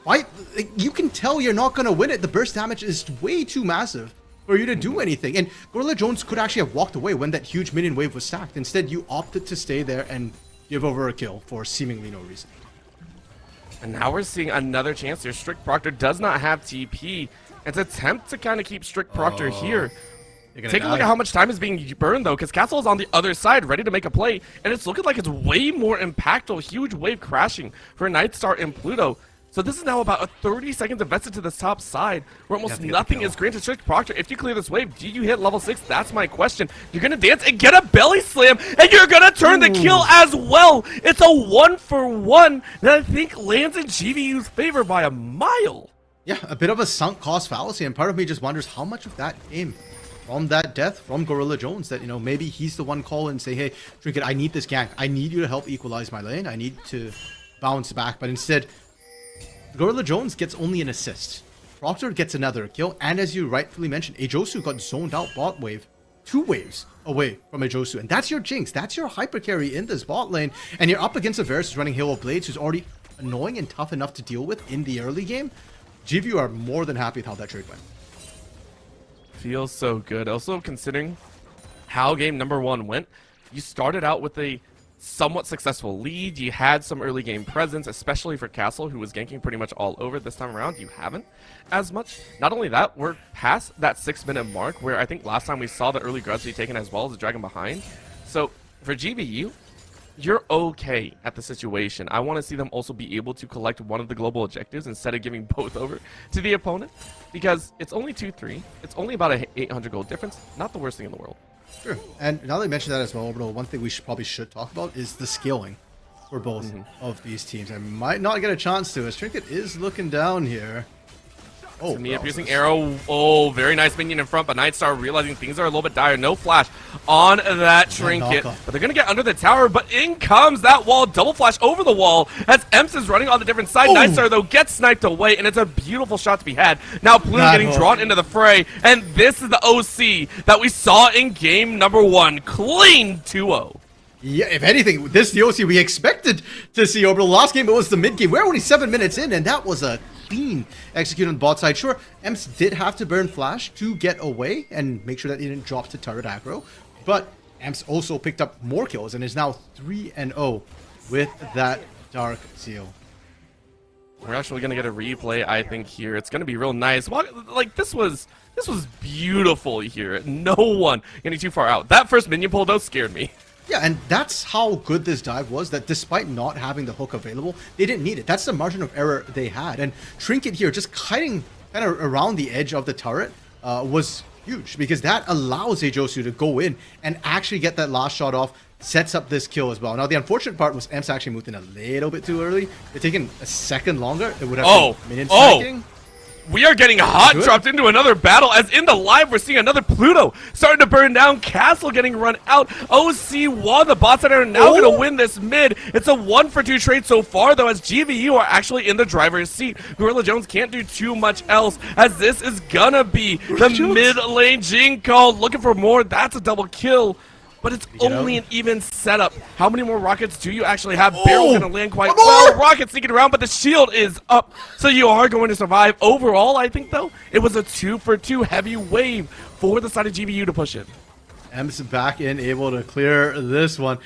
fight, you can tell you're not going to win it. The burst damage is way too massive for you to do anything. And Gorilla Jones could actually have walked away when that huge minion wave was stacked. Instead, you opted to stay there and give over a kill for seemingly no reason. And now we're seeing another chance here. Strict Proctor does not have TP. It's an attempt to kind of keep Strict Proctor here. Take a look at how much time is being burned, though, because Castle is on the other side, ready to make a play. And it's looking like it's way more impactful. Huge wave crashing for Nightstar and Pluto. So this is now about a 30 seconds invested to the top side, where almost Yeah, nothing kill. is granted. Strict Proctor, if you clear this wave, do you hit level 6? That's my question. You're gonna dance and get a belly slam, and you're gonna turn the kill as well. It's a 1-for-1 that I think lands in GVU's favor by a mile. Yeah, a bit of a sunk cost fallacy, and part of me just wonders how much of that came from that death from Gorilla Jones, that, you know, maybe he's the one call and say, hey, Trinket, I need this gank. I need you to help equalize my lane. I need to bounce back. But instead, Gorilla Jones gets only an assist. Proctor gets another kill, and as you rightfully mentioned, Ejosu got zoned out bot wave, 2 waves away from Ejosu, and that's your Jinx, that's your hyper carry in this bot lane, and you're up against a Varus who's running Halo Blades, who's already annoying and tough enough to deal with in the early game. GVU are more than happy with how that trade went. Feels so good. Also, considering how game number 1 went, you started out with a somewhat successful lead. You had some early game presence, especially for Castle, who was ganking pretty much all over. This time around, you haven't as much. Not only that, we're past that 6-minute mark, where I think last time we saw the early grubs be taken as well as the dragon behind. So for GVU, you're okay at the situation. I want to see them also be able to collect one of the global objectives instead of giving both over to the opponent, because it's only 2-3. It's only about a 800 gold difference. Not the worst thing in the world. Sure. And now that I mentioned that as well, bro, one thing we probably should talk about is the scaling for both of these teams. I might not get a chance to, as Trinket is looking down here. Oh, Mia piercing arrow. Oh, very nice minion in front, but Nightstar realizing things are a little bit dire. No flash on that trinket, but they're gonna get under the tower. But in comes that wall, double flash over the wall as Emps is running on the different side. Nightstar though gets sniped away, and it's a beautiful shot to be had. Now Pluto getting drawn into the fray, and this is the OC that we saw in game number 1. Clean 2-0. Yeah, if anything, this is the OC we expected to see over the last game. It was the mid game. We're only 7 minutes in, and that was a clean execute on the bot side. Sure, Emps did have to burn flash to get away and make sure that he didn't drop to turret aggro, but Emps also picked up more kills and is now 3-0 with that Dark Seal. We're actually gonna get a replay, I think, here. It's gonna be real nice. Like this was beautiful here. No one getting too far out. That first minion pull though scared me. Yeah, and that's how good this dive was, that despite not having the hook available, they didn't need it. That's the margin of error they had. And Trinket here, just kiting kind of around the edge of the turret, was huge, because that allows Ejosu to go in and actually get that last shot off, sets up this kill as well. Now, the unfortunate part was Emps actually moved in a little bit too early. If it taken a second longer, it would have been minion stacking. We are getting hot dropped into another battle, as in the live we're seeing another Pluto starting to burn down, Castle getting run out. OC won, the bot side are now going to win this mid. It's a 1-for-2 trade so far though, as GVU are actually in the driver's seat. Gorilla Jones can't do too much else, as this is gonna be the mid lane Jing call, looking for more. That's a double kill. But it's only an even setup. How many more rockets do you actually have? Barrel gonna land quite well. Rocket sneaking around, but the shield is up. So you are going to survive. Overall, I think, though, it was a 2-for-2 heavy wave for the side of GVU to push it. Emps back in, able to clear this one.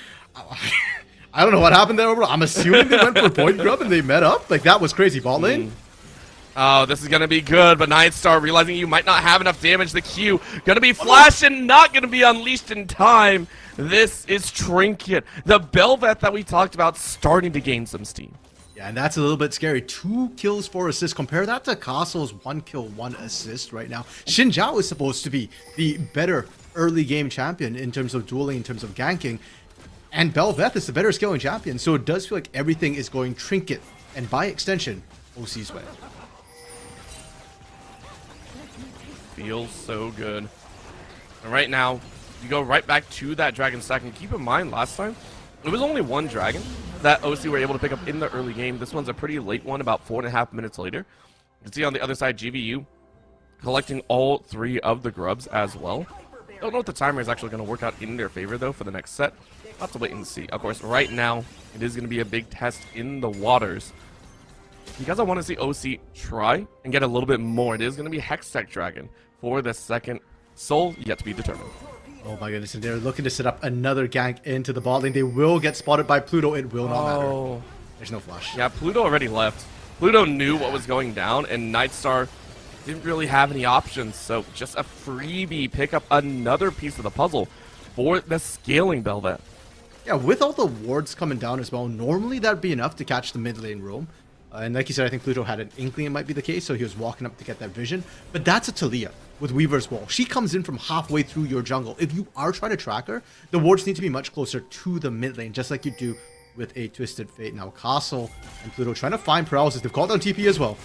I don't know what happened there, bro. I'm assuming they went for point grub and they met up. Like, that was crazy. Bot lane. Oh, this is going to be good, but Nightstar realizing you might not have enough damage. The Q going to be flashed and not going to be unleashed in time. This is Trinket, the Bel'Veth that we talked about, starting to gain some steam. Yeah, and that's a little bit scary. 2 kills, 4 assists. Compare that to Castle's 1 kill, 1 assist right now. Xin Zhao is supposed to be the better early game champion in terms of dueling, in terms of ganking. And Bel'Veth is the better scaling champion. So it does feel like everything is going Trinket, and by extension, OC's way. Feels so good. And right now, you go right back to that dragon stack. And keep in mind, last time, it was only 1 dragon that OC were able to pick up in the early game. This one's a pretty late one, about 4.5 minutes later. You can see on the other side, GVU collecting all 3 of the grubs as well. Don't know if the timer is actually going to work out in their favor, though, for the next set. We'll have to wait and see. Of course, right now, it is going to be a big test in the waters. Because I want to see OC try and get a little bit more. It is going to be Hextech Dragon for the second soul, yet to be determined. Oh my goodness, and they're looking to set up another gank into the bot lane. They will get spotted by Pluto. It will not matter. There's no flash. Yeah, Pluto already left. Pluto knew what was going down, and Nightstar didn't really have any options. So just a freebie, pick up another piece of the puzzle for the scaling Bel'Veth. Yeah, with all the wards coming down as well, normally that'd be enough to catch the mid lane roam. And like you said, I think Pluto had an inkling it might be the case, so he was walking up to get that vision. But that's a Talia with Weaver's Wall. She comes in from halfway through your jungle. If you are trying to track her, the wards need to be much closer to the mid lane, just like you do with a Twisted Fate. Now, Castle and Pluto trying to find paralysis. They've called down TP as well.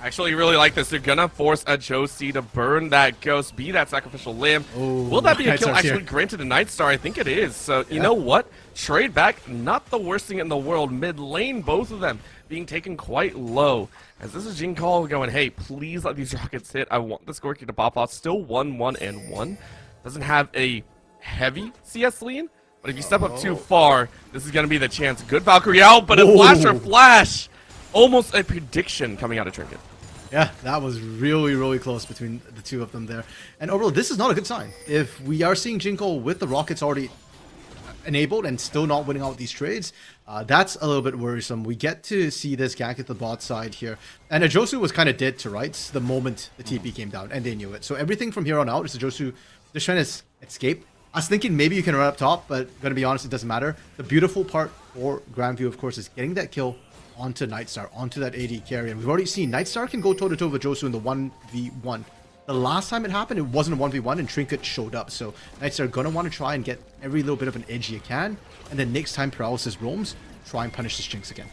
I actually really like this. They're gonna force a Josie to burn that ghost, be that sacrificial lamb. Oh, will that be a Night kill? Star's Actually here. granted a Night Star. I think it is. So you know what? Trade back, not the worst thing in the world. Mid lane, both of them being taken quite low. As this is Jing Call going, hey, please let these rockets hit. I want the Scorky to pop off. Still 1-1-1. Doesn't have a heavy CS lean. But if you step up too far, this is going to be the chance. Good Valkyrie out, but a Flasher Flash. Almost a prediction coming out of Trinket. Yeah, that was really, really close between the two of them there. And overall, this is not a good sign. If we are seeing Jinko with the rockets already enabled and still not winning out with these trades, that's a little bit worrisome. We get to see this gank at the bot side here. And Ajosu was kind of dead to rights the moment the TP came down, and they knew it. So everything from here on out is Ajosu just trying to escape. I was thinking maybe you can run up top, but gonna be honest, it doesn't matter. The beautiful part for Grandview, of course, is getting that kill onto Nightstar, onto that AD carry. And we've already seen Nightstar can go toe-to-toe with Josu in the 1v1. The last time it happened, it wasn't a 1v1 and Trinket showed up. So Nightstar gonna want to try and get every little bit of an edge you can. And then next time Paralysis roams, try and punish this Jinx again.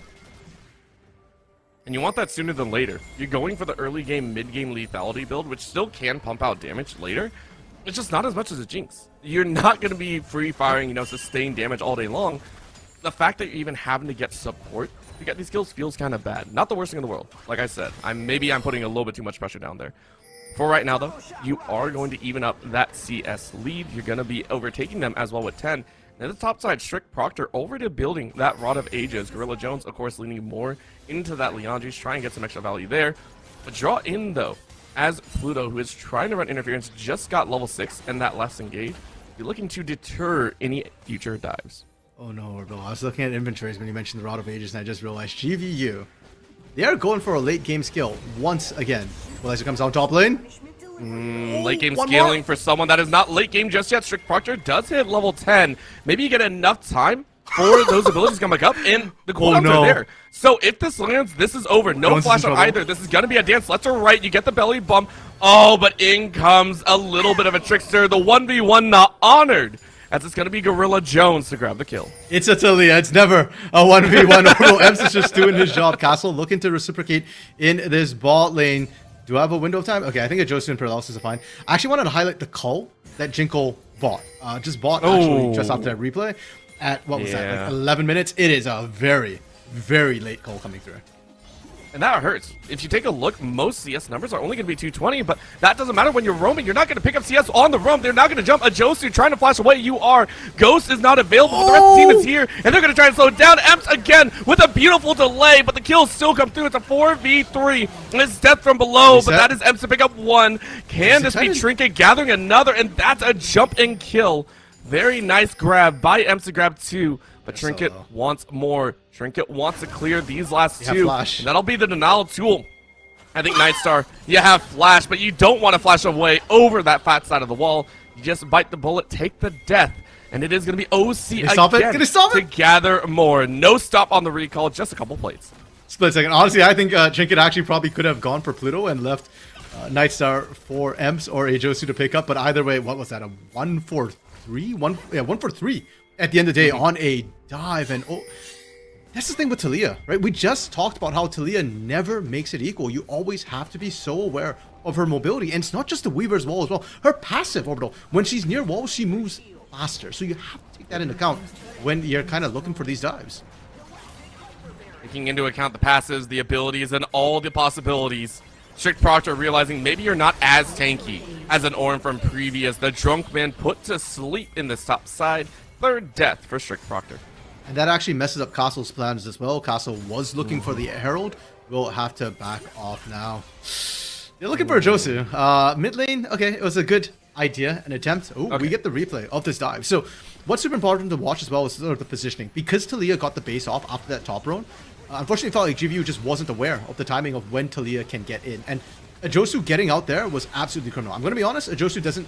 And you want that sooner than later. You're going for the early game, mid game lethality build, which still can pump out damage later. It's just not as much as a Jinx. You're not going to be free firing, you know, sustained damage all day long. The fact that you're even having to get support to get these kills feels kind of bad. Not the worst thing in the world. Like I said, maybe I'm putting a little bit too much pressure down there. For right now, though, you are going to even up that CS lead. You're going to be overtaking them as well with 10. And at the top side, Strict Proctor already building that Rod of Ages. Gorilla Jones, of course, leaning more into that Leandris, try and get some extra value there. But draw in, though, as Pluto, who is trying to run interference, just got level 6 and that less engage. You're looking to deter any future dives. Oh no, Orbital. I was looking at inventories when you mentioned the Rod of Ages and I just realized GVU. They are going for a late game skill once again. Equalizer comes out top lane. Late game one scaling more. for someone that is not late game just yet. Strict Proctor does hit level 10. Maybe you get enough time for those abilities to come back up, and the cooldowns no. are there. So if this lands, this is over. No Jones is flash in on trouble. either. This is going to be a dance left or right. You get the belly bump. Oh, but in comes a little bit of a trickster. The 1v1 not honored, as it's going to be Gorilla Jones to grab the kill. It's a Talia. It's never a 1v1. Orbital Ems is just doing his job. Castle looking to reciprocate in this bot lane. Do I have a window of time? Okay, I think a Josu and Paralysis are fine. I actually wanted to highlight the cull that Jinko bought. Just bought actually just after that replay. At, what was that, like 11 minutes? It is a very, very late cull coming through. And that hurts. If you take a look, most CS numbers are only going to be 220, but that doesn't matter when you're roaming. You're not going to pick up CS on the roam. They're not going to jump. A Josu trying to flash away. You are. Ghost is not available, but the rest of the team is here, and they're going to try and slow it down. Emps again with a beautiful delay, but the kills still come through. It's a 4v3. And it's death from below, Reset. but that is Emps to pick up one. Can this be Reset. Trinket gathering another? And that's a jump and kill. Very nice grab by Emps to grab 2. But Trinket solo. wants more. Trinket wants to clear these last have 2. flash. And that'll be the denial tool. I think Nightstar, you have flash, but you don't want to flash away over that fat side of the wall. You just bite the bullet, take the death. And it is going to be OC stop it? again Can he stop to it? gather more. No stop on the recall, just a couple plates. Split second. Honestly, I think Trinket actually probably could have gone for Pluto and left Nightstar for Emps or a Josu to pick up. But either way, what was that? A 1-4-3? 1-4-3 at the end of the day on a dive. And that's the thing with Talia, right? We just talked about how Talia never makes it equal. You always have to be so aware of her mobility. And it's not just the Weaver's Wall as well. Her passive Orbital, when she's near walls, she moves faster. So you have to take that into account when you're kind of looking for these dives. Taking into account the passes, the abilities, and all the possibilities. Strict Proctor realizing maybe you're not as tanky as an Ornn from previous. The Drunk Man put to sleep in this top side. Third death for Strict Proctor. And that actually messes up Castle's plans as well. Castle was looking for the Herald. We'll have to back off now. They're looking for a Josu. Mid lane, okay, it was a good idea, an attempt. Oh, we get the replay of this dive. So what's super important to watch as well is sort of the positioning. Because Talia got the base off after that top round, unfortunately, it felt like GVU just wasn't aware of the timing of when Talia can get in. And Ajosu getting out there was absolutely criminal. I'm going to be honest, Ajosu doesn't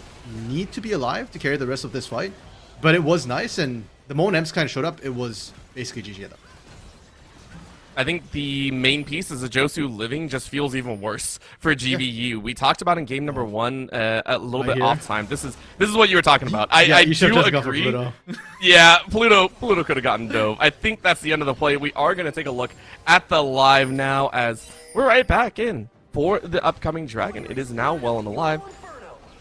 need to be alive to carry the rest of this fight. But it was nice, and the moment Emps kind of showed up, it was basically GG at that. I think the main piece is that Josu living just feels even worse for GVU. We talked about in game number 1 a little Right bit here. off time. This is what you were talking about. Yeah, I you should do have just gone for agree. Pluto. Yeah, Pluto could have gotten dove. I think that's the end of the play. We are going to take a look at the live now as we're right back in for the upcoming Dragon. It is now well and alive.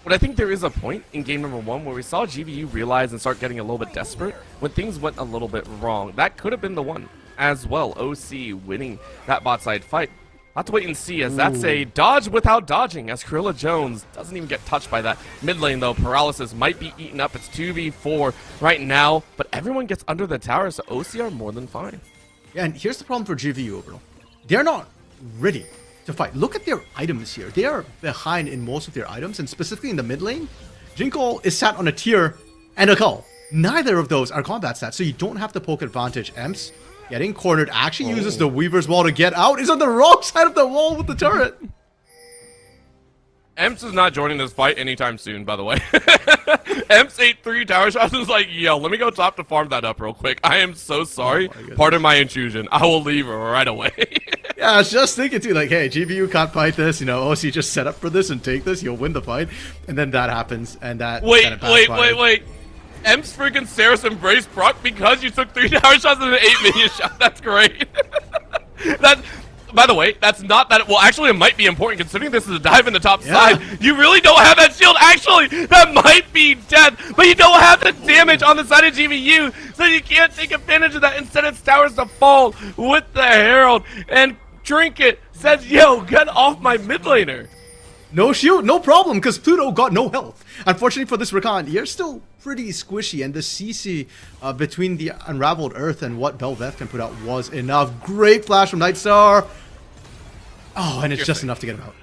But I think there is a point in game number 1 where we saw GVU realize and start getting a little bit desperate when things went a little bit wrong. That could have been the one as well. OC winning that bot side fight. I'll have to wait and see, as that's a dodge without dodging, as Gorilla Jones doesn't even get touched by that. Mid lane, though, Paralysis might be eaten up. It's 2v4 right now, but everyone gets under the tower, so OC are more than fine. Yeah, and here's the problem for GVU, Orbital. They're not ready to fight. Look at their items here. They are behind in most of their items, and specifically in the mid lane, Jinko is sat on a tier and a cull. Neither of those are combat stats, so you don't have the poke advantage. Emps getting cornered, actually uses the Weaver's Wall to get out, is on the wrong side of the wall with the turret. Emps is not joining this fight anytime soon, by the way. Emps ate 3 tower shots and was like, yo, let me go top to farm that up real quick. I am so sorry. Pardon my intrusion. I will leave right away. Yeah, I was just thinking too, like, hey, GVU can't fight this, you know, OC just set up for this and take this, you'll win the fight. And then that happens, and that Wait. Emps freaking Saris embraced Brock because you took 3 tower shots and an 8 minion shot. That's great. By the way, that's not that. Well, actually, it might be important considering this is a dive in the top side. You really don't have that shield. Actually, that might be death, but you don't have the damage on the side of GVU, so you can't take advantage of that. Instead, it's towers to fall with the Herald, and Trinket says, yo, get off my mid laner. No shield, no problem, because Pluto got no health. Unfortunately for this Rakan, you're still pretty squishy, and the CC between the Unraveled Earth and what Belveth can put out was enough. Great flash from Nightstar. Oh, and it's just enough to get him out.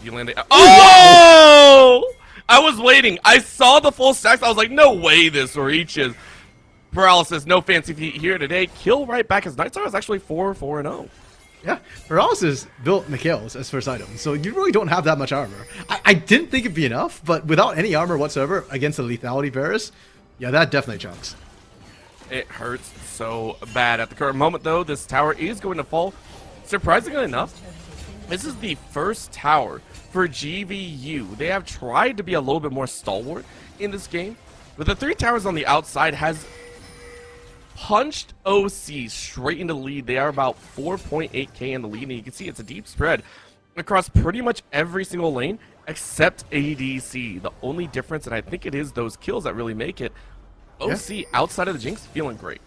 You landed. Oh! I was waiting. I saw the full stacks. I was like, no way this reaches. Paralysis, no fancy feet here today. Kill right back as Nightstar is actually 4-4-0. Yeah, Paralysis built Mikhail's as first item, so you really don't have that much armor. I didn't think it'd be enough, but without any armor whatsoever against the Lethality Bearers, yeah, that definitely chunks. It hurts so bad. At the current moment, though, this tower is going to fall. Surprisingly enough, this is the first tower for GVU. They have tried to be a little bit more stalwart in this game, but the 3 towers on the outside has punched OC straight into the lead. They are about 4.8k in the lead, and you can see it's a deep spread across pretty much every single lane except ADC. The only difference, and I think it is those kills that really make it, OC outside of the Jinx feeling great.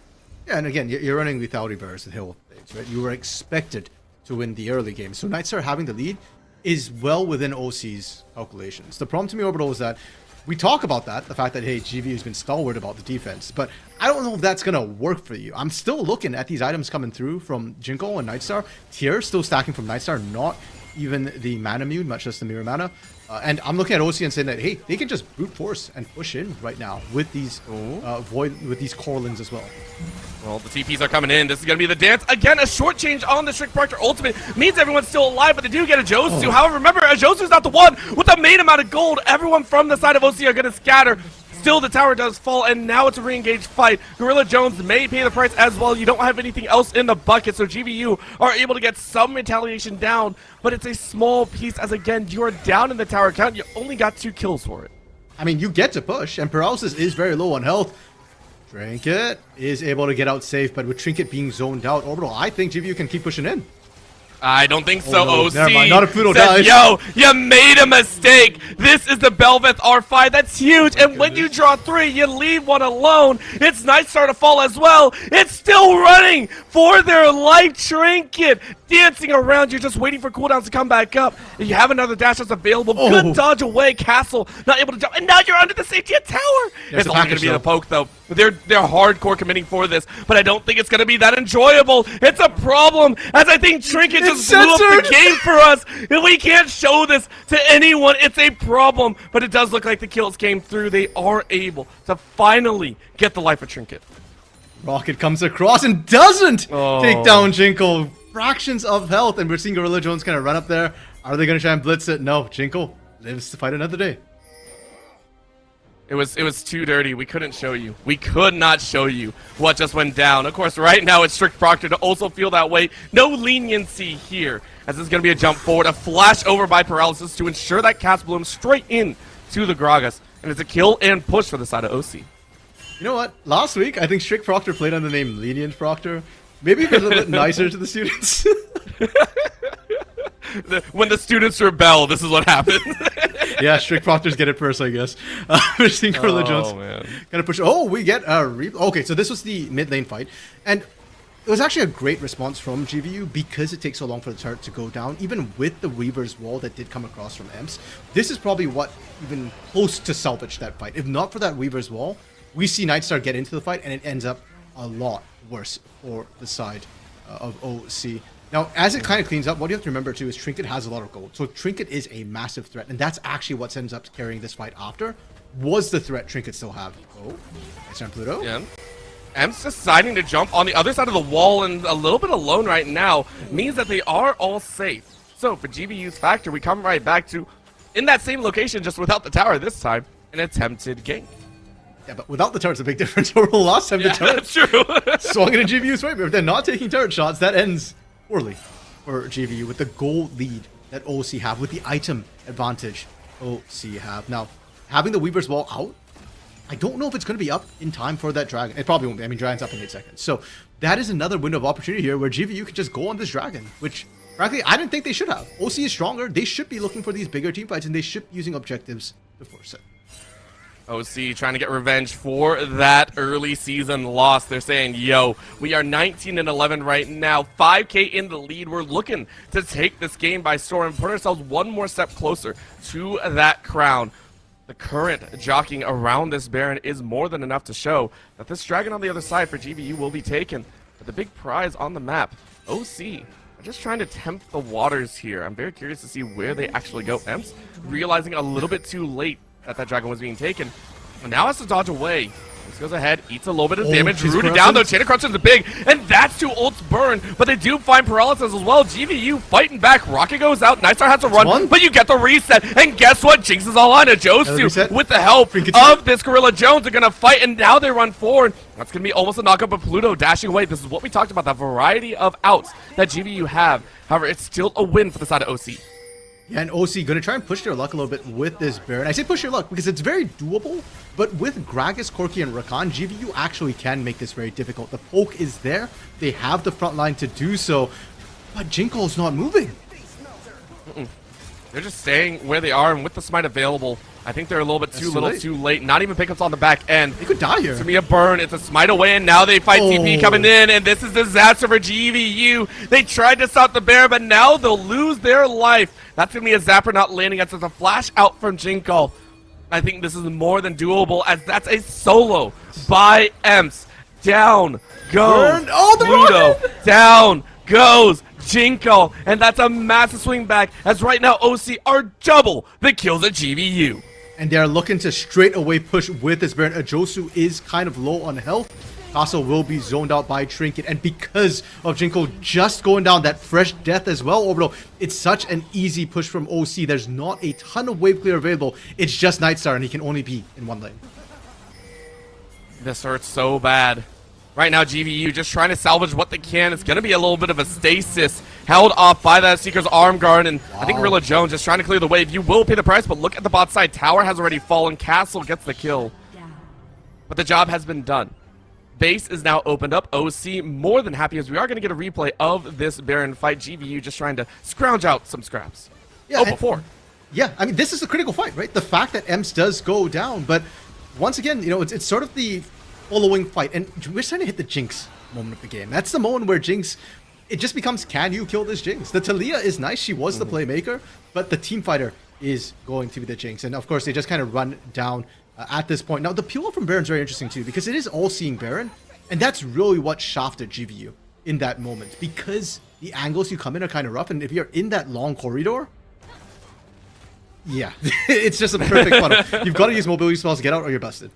Yeah, and again, you're running Lethality Bearers and Hill things, right? You were expected to win the early game, so Nightstar having the lead is well within OC's calculations. The problem to me, Orbital, is that we talk about that, the fact that, hey, GV has been stalwart about the defense, but I don't know if that's going to work for you. I'm still looking at these items coming through from Jinko and Nightstar. Tier still stacking from Nightstar, not even the mana mute, much less the mirror mana. And I'm looking at OC and saying that, hey, they can just brute force and push in right now with these with these Corlins as well. Well, the TPs are coming in. This is going to be the dance. Again, a short change on the Strict Proctor ultimate means everyone's still alive, but they do get a Josu. However, remember, a Josu's not the one with the main amount of gold. Everyone from the side of OC are going to scatter. Still, the tower does fall, and now it's a re-engaged fight. Gorilla Jones may pay the price as well. You don't have anything else in the bucket, so GVU are able to get some retaliation down, but it's a small piece as, again, you're down in the tower count. You only got 2 kills for it. I mean, you get to push, and Paralysis is very low on health. Trinket is able to get out safe, but with Trinket being zoned out, Orbital, I think GVU can keep pushing in. I don't think so, no, OC. never mind. Not if Pluto says, dies. yo, you made a mistake. This is the Belveth R5. That's huge. And when you draw 3, you leave 1 alone. It's Nightstar to fall as well. It's still running for their life. Trinket dancing around. You're just waiting for cooldowns to come back up. And you have another dash that's available. Good dodge away. Castle not able to jump. And now you're under the safety of tower. It's only going to be the poke, though. They're hardcore committing for this, but I don't think it's going to be that enjoyable. It's a problem, as I think Trinket just blew up the game for us. And we can't show this to anyone. It's a problem, but it does look like the kills came through. They are able to finally get the life of Trinket. Rocket comes across and doesn't take down Jinko. Fractions of health, and we're seeing Gorilla Jones kind of run up there. Are they going to try and blitz it? No, Jinko lives to fight another day. It was too dirty. We couldn't show you. We could not show you what just went down. Of course, right now it's Strict Proctor to also feel that way. No leniency here, as this is going to be a jump forward. A flash over by Paralysis to ensure that Cast Bloom straight in to the Gragas. And it's a kill and push for the side of OC. You know what? Last week, I think Strict Proctor played under the name Lenient Proctor. Maybe if it's a little bit nicer to the students. When the students rebel, this is what happens. Yeah, Strict Proctors get it first, I guess. We're seeing Gorilla Jones man. gonna push. Oh, we get a okay, so this was the mid lane fight, and it was actually a great response from GVU because it takes so long for the turret to go down, even with the Weaver's wall that did come across from Emps. This is probably what even close to salvaged that fight. If not for that Weaver's wall, we see Nightstar get into the fight, and it ends up a lot worse for the side of OC. Now, as it kind of cleans up, what you have to remember too is Trinket has a lot of gold. So Trinket is a massive threat, and that's actually what ends up carrying this fight after. Was the threat Trinket still have? Oh, nice on Pluto. Yeah. Em's deciding to jump on the other side of the wall and a little bit alone right now means that they are all safe. So for GVU's Factor, we come right back to, in that same location, just without the tower this time, an attempted gank. Yeah, but without the turret's a big difference. Over the last time, the turret That's true. swung in a GVU's way. But if they're not taking turret shots, that ends poorly for GVU with the gold lead that OC have, with the item advantage OC have. Now, having the Weaver's Wall out, I don't know if it's going to be up in time for that Dragon. It probably won't be. I mean, Dragon's up in 8 seconds. So that is another window of opportunity here where GVU can just go on this Dragon, which, frankly, I didn't think they should have. OC is stronger. They should be looking for these bigger team fights, and they should be using objectives to force it. OC trying to get revenge for that early season loss. They're saying, yo, we are 19-11 right now, 5K in the lead. We're looking to take this game by storm and put ourselves one more step closer to that crown. The current jockeying around this Baron is more than enough to show that this Dragon on the other side for GVU will be taken. But the big prize on the map, OC, are just trying to tempt the waters here. I'm very curious to see where they actually go. Emps realizing a little bit too late that Dragon was being taken. And now has to dodge away. This goes ahead, eats a little bit of damage, rooted down though. Chain of Corruption is big, and that's two ults burn, but they do find Paralysis as well. GVU fighting back, Rocket goes out, Nightstar has to run, but you get the reset, and guess what? Jinx is all on it. Josu, with the help of this Gorilla Jones, are gonna fight, and now they run forward. That's gonna be almost a knockup of Pluto dashing away. This is what we talked about, the variety of outs that GVU have. However, it's still a win for the side of OC. Yeah, and OC going to try and push their luck a little bit with this Baron. I say push your luck because it's very doable, but with Gragas, Corki, and Rakan, GVU actually can make this very difficult. The poke is there. They have the front line to do so, but Jinko's not moving. They're just staying where they are, and with the smite available, I think they're a little bit too late. Not even pickups on the back end. They could die here. It's gonna be a burn. It's a smite away, and now they fight TP coming in, and this is disaster for GVU. They tried to stop the bear, but now they'll lose their life. That's gonna be a zapper not landing. That's just a flash out from Jinko. I think this is more than doable, as that's a solo by Emps. Down goes Pluto. Down goes Jinko, and that's a massive swing back, as right now OC are double the kills at GVU. And they're looking to straight away push with this Baron. Josu is kind of low on health. Castle will be zoned out by Trinket, and because of Jinko just going down, that fresh death as well, Orbital, it's such an easy push from OC. There's not a ton of wave clear available. It's just Nightstar, and he can only be in one lane. This hurts so bad. Right now, GVU just trying to salvage what they can. It's going to be a little bit of a stasis held off by that Seeker's arm guard. And I think Gorilla Jones just trying to clear the wave. You will pay the price, but look at the bot side. Tower has already fallen. Castle gets the kill. But the job has been done. Base is now opened up. OC more than happy, as we are going to get a replay of this Baron fight. GVU just trying to scrounge out some scraps. Yeah, before. Yeah, I mean, this is a critical fight, right? The fact that Emps does go down, but once again, you know, it's sort of the following fight, and we're starting to hit the Jinx moment of the game. That's the moment where Jinx, it just becomes, can you kill this Jinx? The Talia is nice, she was the playmaker, but the team fighter is going to be the Jinx, and of course they just kind of run down at this point. Now the peel from Baron's very interesting too, because it is all-seeing Baron, and that's really what shafted GVU in that moment, because the angles you come in are kind of rough, and if you're in that long corridor, yeah, it's just a perfect funnel. You've got to use mobility spells to get out, or you're busted.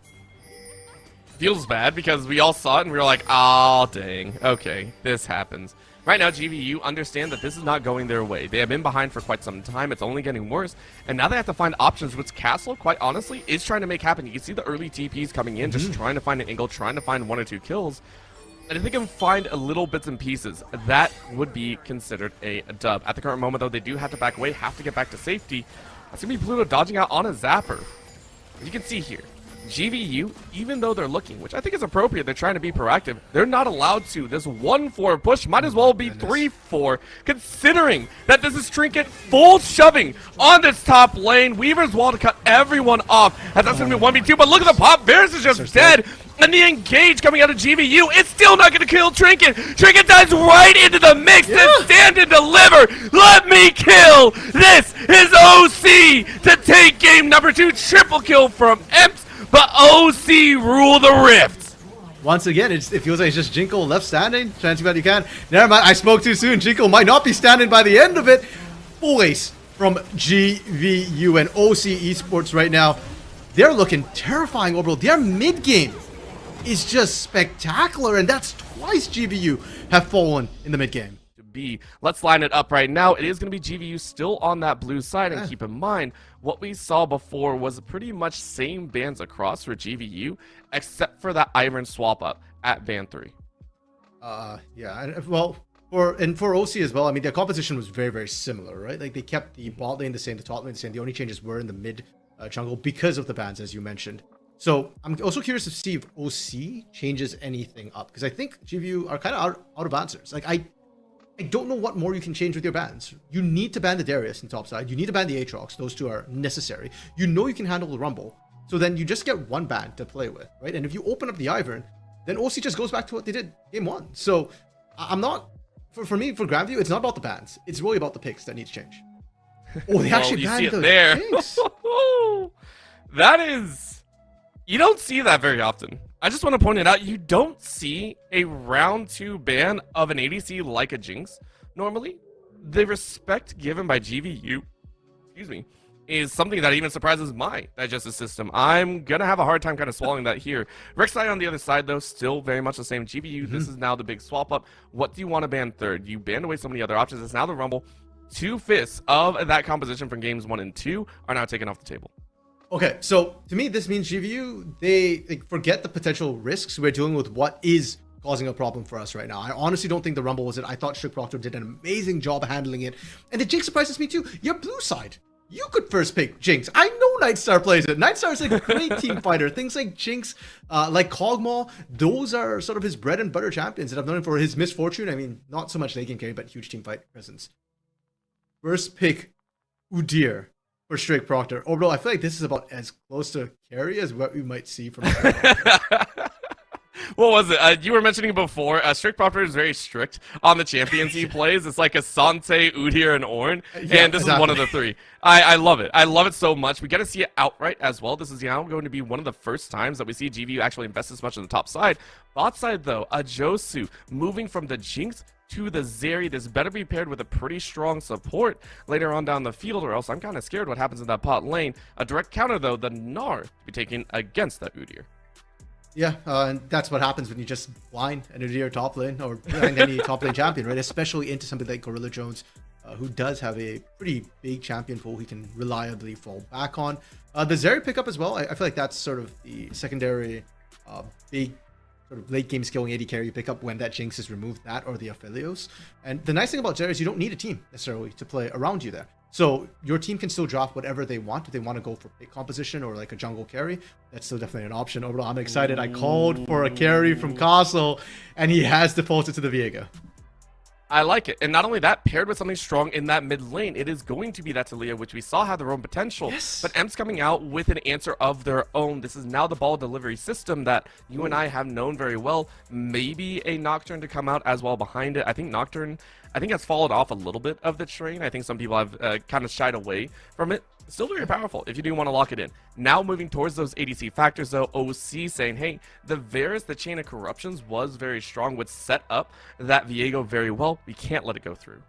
Feels bad because we all saw it and we were like, oh dang, okay, this happens. Right now, GVU understand that this is not going their way. They have been behind for quite some time. It's only getting worse. And now they have to find options, which Castle, quite honestly, is trying to make happen. You can see the early TPs coming in, just trying to find an angle, trying to find 1 or 2 kills. And if they can find a little bits and pieces, that would be considered a dub. At the current moment, though, they do have to back away, have to get back to safety. That's going to be Pluto dodging out on a Zapper. As you can see here, GVU, even though they're looking, which I think is appropriate, they're trying to be proactive, they're not allowed to. This 1-4 push might as well be 3-4, considering that this is Trinket full shoving on this top lane. Weaver's wall to cut everyone off, as that's going to be 1v2, but look at the pop. Varus is just dead. And the engage coming out of GVU, it's still not going to kill Trinket. Trinket dives right into the mix to stand and deliver. Let me kill. This is OC to take game number 2. Triple kill from Emps, but OC rule the Rift. Once again, it feels like it's just Jinko left standing. Trying to see what you can. Never mind, I spoke too soon. Jinko might not be standing by the end of it. Full ace from GVU and OC Esports right now. They're looking terrifying overall. Their mid game is just spectacular, and that's twice GVU have fallen in the mid game. Let's line it up right now. It is going to be GVU still on that blue side, and keep in mind what we saw before was pretty much same bans across for GVU, except for that Ivern swap up at ban 3. Yeah, well, for OC as well, I mean, their composition was very, very similar, right? Like, they kept the bot lane the same, the top lane the same. The only changes were in the mid jungle because of the bans, as you mentioned. So I'm also curious to see if OC changes anything up, because I think GVU are kind of out of answers. Like, I don't know what more you can change with your bans. You need to ban the Darius in top side. You need to ban the Aatrox. Those two are necessary. You know you can handle the Rumble. So then you just get one ban to play with, right? And if you open up the Ivern, then OC just goes back to what they did game 1. So I'm not, for me, for Grandview, it's not about the bans. It's really about the picks that need to change. Oh, they actually banned the there. picks. That is... You don't see that very often. I just want to point it out. You don't see a round 2 ban of an ADC like a Jinx normally. The respect given by GVU, excuse me, is something that even surprises my digestive system. I'm going to have a hard time kind of swallowing that here. Rek'Sai on the other side, though, still very much the same. GVU, this is now the big swap up. What do you want to ban third? You banned away so many other options. It's now the Rumble. 2/5 of that composition from games 1 and 2 are now taken off the table. Okay, so to me, this means GVU, they forget the potential risks. We're dealing with what is causing a problem for us right now. I honestly don't think the Rumble was it. I thought Strict Proctor did an amazing job handling it. And the Jinx surprises me too. Your blue side, you could first pick Jinx. I know Nightstar plays it. Nightstar is a great team fighter. Things like Jinx, like Kog'Maw, those are sort of his bread and butter champions that I've known him for his misfortune. I mean, not so much late game carry, but huge team fight presence. First pick Udyr for Strict Proctor. Overall, I feel like this is about as close to carry as what we might see from What was it? You were mentioning before, Strict Proctor is very strict on the champions he plays. It's like a Sante, Udyr, and Ornn. Yeah, and this is one of the 3. I love it. I love it so much. We get to see it outright as well. This is now going to be one of the first times that we see GVU actually invest as much on the top side. Bot side, though, a Josu moving from the Jinx to the Zeri. This better be paired with a pretty strong support later on down the field, or else I'm kind of scared what happens in that pot lane. A direct counter, though, the Gnar to be taken against that Udyr. Yeah, and that's what happens when you just blind an Udyr top lane, or blind any top lane champion, right? Especially into something like Gorilla Jones, who does have a pretty big champion pool he can reliably fall back on. The Zeri pickup as well, I feel like that's sort of the secondary big sort of late game skilling AD carry pick up when that Jinx is removed, that or the Aphelios. And the nice thing about Zeri is you don't need a team necessarily to play around you there. So your team can still draft whatever they want. If they want to go for pick composition or like a jungle carry, that's still definitely an option. Overall, I'm excited. I called for a carry from Castle, and he has defaulted to the Viega. I like it. And not only that, paired with something strong in that mid lane, it is going to be that Talia, which we saw had their own potential. Yes. But Emps coming out with an answer of their own. This is now the ball delivery system that you and I have known very well. Maybe a Nocturne to come out as well behind it. I think Nocturne, has fallen off a little bit of the train. I think some people have kind of shied away from it. Still very powerful if you do want to lock it in. Now moving towards those ADC factors, though, OC saying, hey, the Varus, the chain of corruptions was very strong, would set up that Viego very well. We can't let it go through.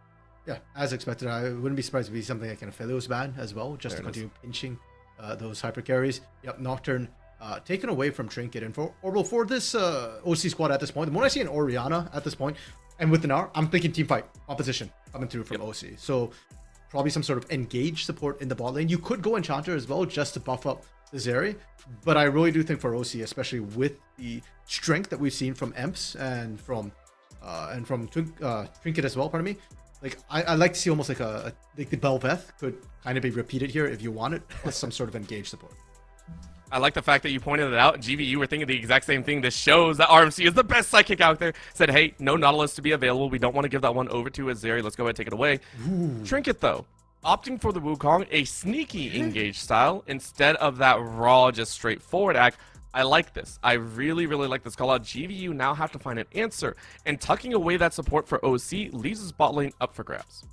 Yeah, as expected. I wouldn't be surprised to be something like an Aphelios ban as well, just to continue pinching those hyper carries. Yep, Nocturne taken away from Trinket. And for this OC squad at this point, the more I see an Orianna at this point, And with an R, I'm thinking team fight composition coming through from OC. So probably some sort of engage support in the bot lane. You could go Enchanter as well just to buff up the Zeri. But I really do think for OC, especially with the strength that we've seen from Emps and from Trinket as well, pardon me. Like I like to see almost like like the Belveth could kind of be repeated here if you want it, with some sort of engage support. I like the fact that you pointed it out. GV, you were thinking the exact same thing. This shows that RMC is the best psychic out there. Said, hey, no Nautilus to be available. We don't want to give that one over to Azeri. Let's go ahead and take it away. Ooh. Trinket, though, opting for the Wukong, a sneaky engage style instead of that raw, just straightforward act. I like this. I really, really like this call out. GVU now have to find an answer. And tucking away that support for OC leaves his bot lane up for grabs.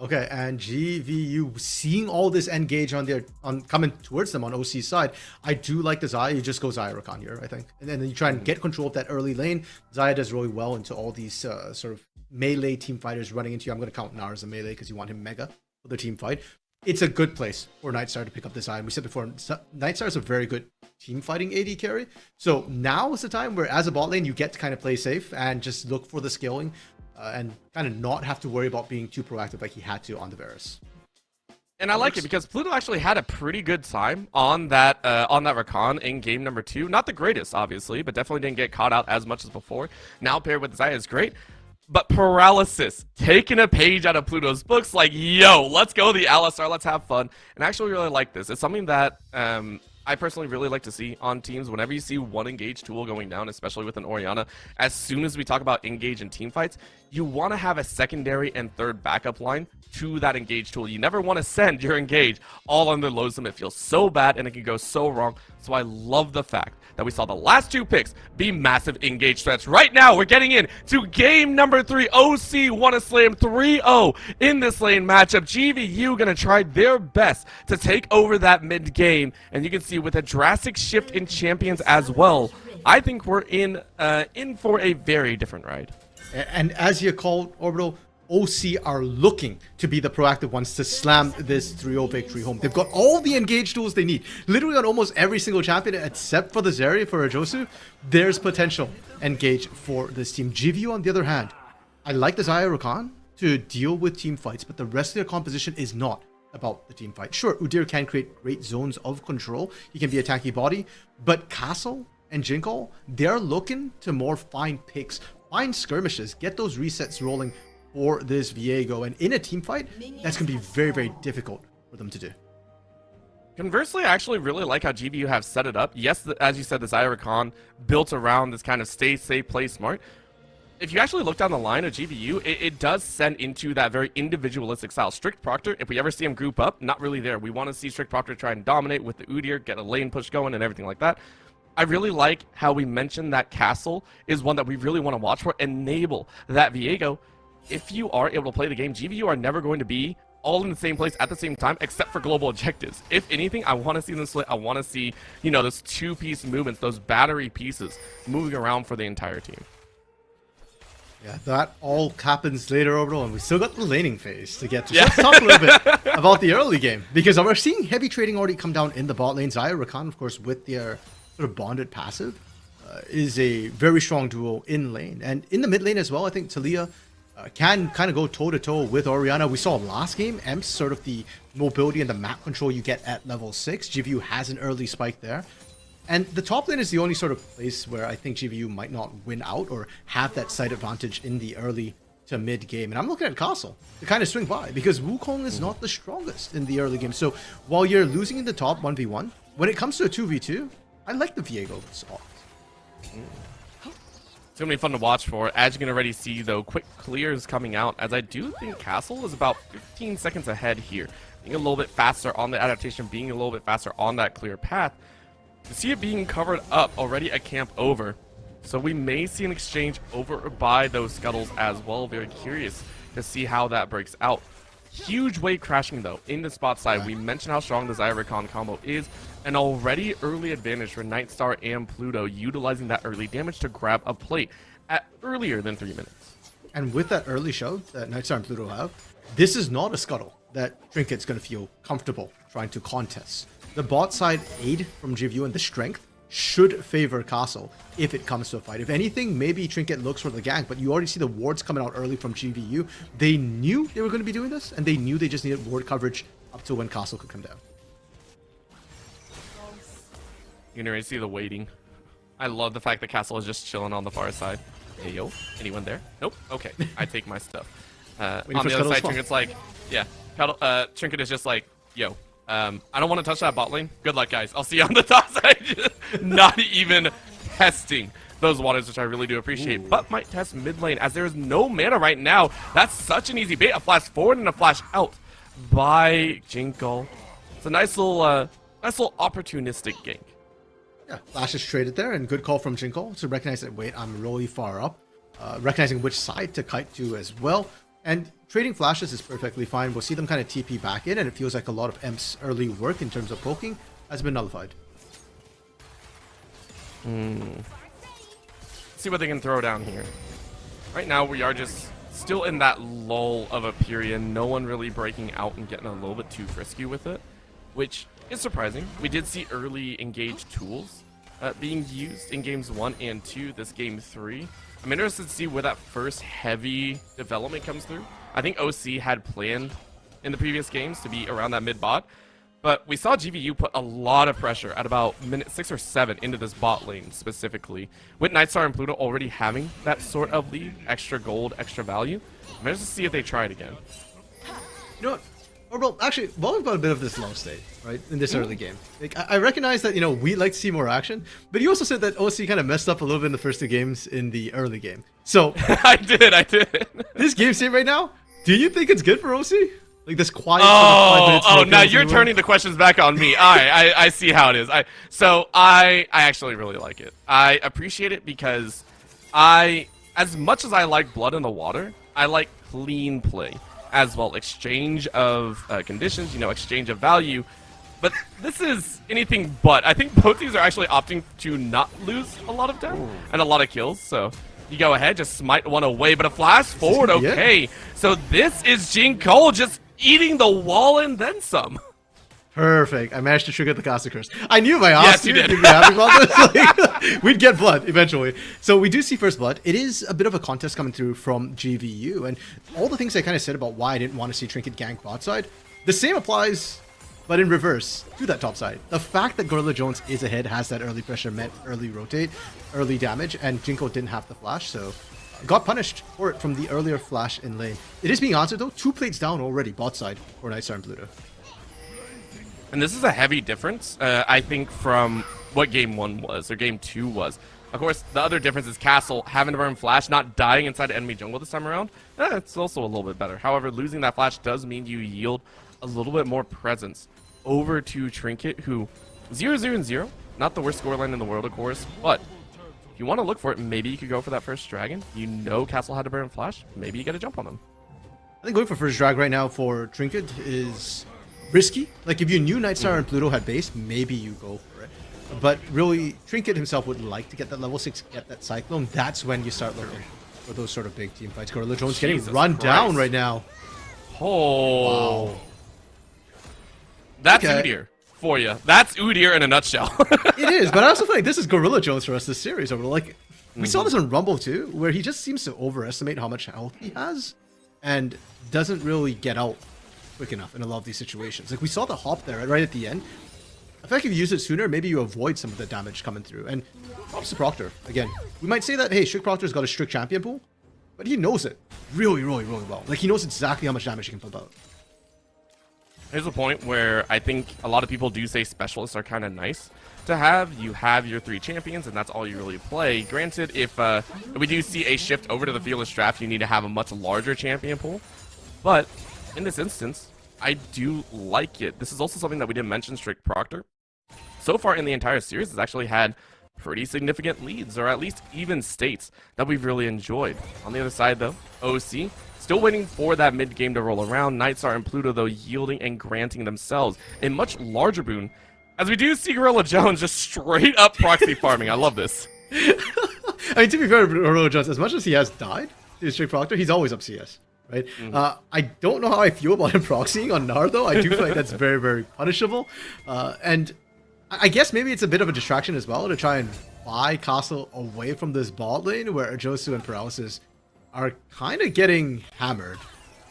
Okay, and GVU seeing all this engage on coming towards them on OC's side, I do like the Xayah. You just go Xayah Rakan here, I think, and then you try and get control of that early lane. Xayah does really well into all these sort of melee team fighters running into you. I'm going to count Nar as a melee because you want him mega for the team fight. It's a good place for Nightstar to pick up this Xayah. We said before, Nightstar is a very good team fighting AD carry. So now is the time where, as a bot lane, you get to kind of play safe and just look for the scaling. And kind of not have to worry about being too proactive like he had to on the Varus. And I like it because Pluto actually had a pretty good time on that Rakan in game number 2. Not the greatest, obviously, but definitely didn't get caught out as much as before. Now paired with Xayah is great. But Paralysis, taking a page out of Pluto's books, like, yo, let's go the Alistar, let's have fun. And I actually really like this. It's something that I personally really like to see on teams. Whenever you see one engage tool going down, especially with an Orianna, as soon as we talk about engage in team fights, you want to have a secondary and third backup line to that engage tool. You never want to send your engage all under Losum. It feels so bad and it can go so wrong. So I love the fact that we saw the last 2 picks be massive engage threats. Right now, we're getting in to game number 3. OC want to slam 3-0 in this lane matchup. GVU going to try their best to take over that mid game. And you can see with a drastic shift in champions as well, I think we're in for a very different ride. And as you called, Orbital, OC are looking to be the proactive ones to slam this 3-0 victory home. They've got all the engage tools they need. Literally on almost every single champion except for the Zeri, for Ajosu, there's potential engage for this team. GVU, on the other hand, I like the Xayah Rakan to deal with team fights, but the rest of their composition is not about the team fight. Sure, Udyr can create great zones of control. He can be a tanky body, but Castle and Jinkle, they're looking to more find picks, find skirmishes, get those resets rolling for this Viego, and in a team fight, that's going to be very, very difficult for them to do. Conversely, I actually really like how GVU have set it up. Yes, as you said, the Xayah Rakan built around this kind of stay safe, play smart. If you actually look down the line of GVU, it does send into that very individualistic style. Strict Proctor, if we ever see him group up, not really there. We want to see Strict Proctor try and dominate with the Udyr, get a lane push going and everything like that. I really like how we mentioned that Castle is one that we really want to watch for. Enable that Viego. If you are able to play the game, GVU are never going to be all in the same place at the same time, except for global objectives. If anything, I want to see them split. I want to see, you know, those 2-piece movements, those battery pieces moving around for the entire team. Yeah, that all happens later, Orbital, and we still got the laning phase to get to. So let's talk a little bit about the early game, because we're seeing heavy trading already come down in the bot lane. Xayah Rakan, of course, with their sort of bonded passive, is a very strong duo in lane. And in the mid lane as well, I think Talia can kind of go toe-to-toe with Orianna. We saw last game, Emps, sort of the mobility and the map control you get at level 6. GVU has an early spike there. And the top lane is the only sort of place where I think GVU might not win out or have that side advantage in the early to mid game. And I'm looking at Castle to kind of swing by, because Wukong is not the strongest in the early game. So while you're losing in the top 1v1, when it comes to a 2v2, I like the Viego spot. It's going to be fun to watch for. As you can already see, though, quick clears coming out, as I do think Castle is about 15 seconds ahead here. Being a little bit faster on the adaptation, being a little bit faster on that clear path. To see it being covered up, already a camp over. So we may see an exchange over by those scuttles as well. Very curious to see how that breaks out. Huge wave crashing, though, in the spot side. We mentioned how strong the Xayah Rakan combo is. An already early advantage for Nightstar and Pluto, utilizing that early damage to grab a plate at earlier than 3 minutes. And with that early show that Nightstar and Pluto have, this is not a scuttle that Trinket's going to feel comfortable trying to contest. The bot side aid from GVU and the strength should favor Castle if it comes to a fight. If anything, maybe Trinket looks for the gank, but you already see the wards coming out early from GVU. They knew they were going to be doing this, and they knew they just needed ward coverage up to when Castle could come down. You can already see the waiting. I love the fact that Castle is just chilling on the far side. Hey, yo, anyone there? Nope. Okay, I take my stuff. On the other side, Trinket's like, yeah. Trinket is just like, yo, I don't want to touch that bot lane. Good luck, guys. I'll see you on the top side. Just not even testing those waters, which I really do appreciate. Ooh. But might test mid lane as there is no mana right now. That's such an easy bait. A flash forward and a flash out by Jinko. It's a nice little opportunistic gank. Yeah, flash is traded there, and good call from Jinko to recognize that, wait, I'm really far up. Recognizing which side to kite to as well. And trading flashes is perfectly fine. We'll see them kind of TP back in, and it feels like a lot of Emp's early work in terms of poking has been nullified. Let's see what they can throw down here. Right now, we are just still in that lull of a period. No one really breaking out and getting a little bit too frisky with it, which is surprising. We did see early engaged tools being used in games 1 and 2. This game 3. I'm interested to see where that first heavy development comes through. I think OC had planned in the previous games to be around that mid bot, but we saw GVU put a lot of pressure at about minute 6 or 7 into this bot lane specifically, with Nightstar and Pluto already having that sort of lead, extra gold, extra value. I'm interested to see if they try it again. You know what? Well, actually, we've got a bit of this low state, right, in this early game. Like, I recognize that, we like to see more action, but you also said that OC kind of messed up a little bit in the first 2 games in the early game. So, I did. This game state right now, do you think it's good for OC? Like this quiet. Now you're turning the questions back on me. All right, I see how it is. I actually really like it. I appreciate it because as much as I like blood in the water, I like clean play as well. Exchange of conditions, exchange of value. But this is anything but. I think both teams are actually opting to not lose a lot of death and a lot of kills. So you go ahead, just smite one away. But a flash forward, okay. Yeah. So this is Jinko just eating the wall and then some. Perfect. I managed to trigger the Casa Curse. I knew my ass you did. You'd be happy about this. Like, we'd get blood eventually. So we do see first blood. It is a bit of a contest coming through from GVU. And all the things I kind of said about why I didn't want to see Trinket gank bot side, the same applies, but in reverse, to that top side. The fact that Gorilla Jones is ahead, has that early pressure, met early rotate, early damage, and Jinko didn't have the flash, so got punished for it from the earlier flash in lane. It is being answered though. 2 plates down already, bot side for Nightstar and Pluto. And this is a heavy difference, I think, from what game 1 was, or game 2 was. Of course, the other difference is Castle having to burn flash, not dying inside enemy jungle this time around. It's also a little bit better. However, losing that flash does mean you yield a little bit more presence over to Trinket, who 0-0-0, not the worst scoreline in the world, of course, but if you want to look for it, maybe you could go for that first dragon. Castle had to burn flash. Maybe you get a jump on them. I think going for first drag right now for Trinket is risky. Like, if you knew Nightstar and Pluto had base, maybe you go for it. But really, Trinket himself would like to get that level 6, get that Cyclone. That's when you start looking for those sort of big team fights. Gorilla Jones getting run down right now. Oh. Wow. That's Udyr for you. That's Udyr in a nutshell. It is, but I also feel like this is Gorilla Jones for us this series. Like, we saw this on Rumble too, where he just seems to overestimate how much health he has and doesn't really get out quick enough in a lot of these situations. Like, we saw the hop there right at the end. I feel like if you use it sooner, maybe you avoid some of the damage coming through. And props to Proctor. Again, we might say that, hey, Strict Proctor's got a strict champion pool, but he knows it really, really, really well. Like, he knows exactly how much damage he can pump out. Here's a point where I think a lot of people do say specialists are kind of nice to have. You have your 3 champions, and that's all you really play. Granted, if we do see a shift over to the Fearless Draft, you need to have a much larger champion pool. But in this instance, I do like it. This is also something that we didn't mention, Strict Proctor. So far in the entire series, has actually had pretty significant leads, or at least even states that we've really enjoyed. On the other side, though, OC still waiting for that mid game to roll around. Nightstar and Pluto, though, yielding and granting themselves a much larger boon, as we do see Gorilla Jones just straight up proxy farming. I love this. I mean, to be fair, Gorilla Jones, as much as he has died to Strict Proctor, he's always up CS. Right? I don't know how I feel about him proxying on Gnar, though. I do feel like that's very, very punishable. And I guess maybe it's a bit of a distraction as well to try and buy Castle away from this bot lane where Josu and Paralysis are kind of getting hammered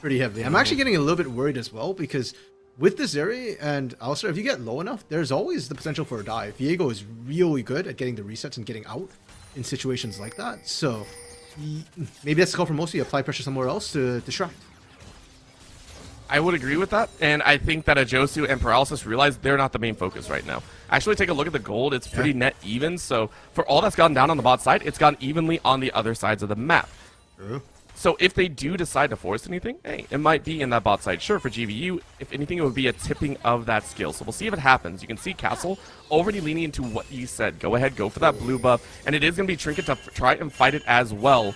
pretty heavily. I'm actually getting a little bit worried as well because with this Zeri and Alistair, if you get low enough, there's always the potential for a dive. Viego is really good at getting the resets and getting out in situations like that. So maybe that's the call for mostly apply pressure somewhere else to distract. I would agree with that, and I think that Josu and Paralysis realize they're not the main focus right now. Actually, take a look at the gold. It's pretty net even, so for all that's gone down on the bot side, it's gone evenly on the other sides of the map. True. So if they do decide to force anything, hey, it might be in that bot side. Sure, for GVU, if anything, it would be a tipping of that skill. So we'll see if it happens. You can see Castle already leaning into what you said. Go ahead, go for that blue buff, and it is going to be Trinket to try and fight it as well.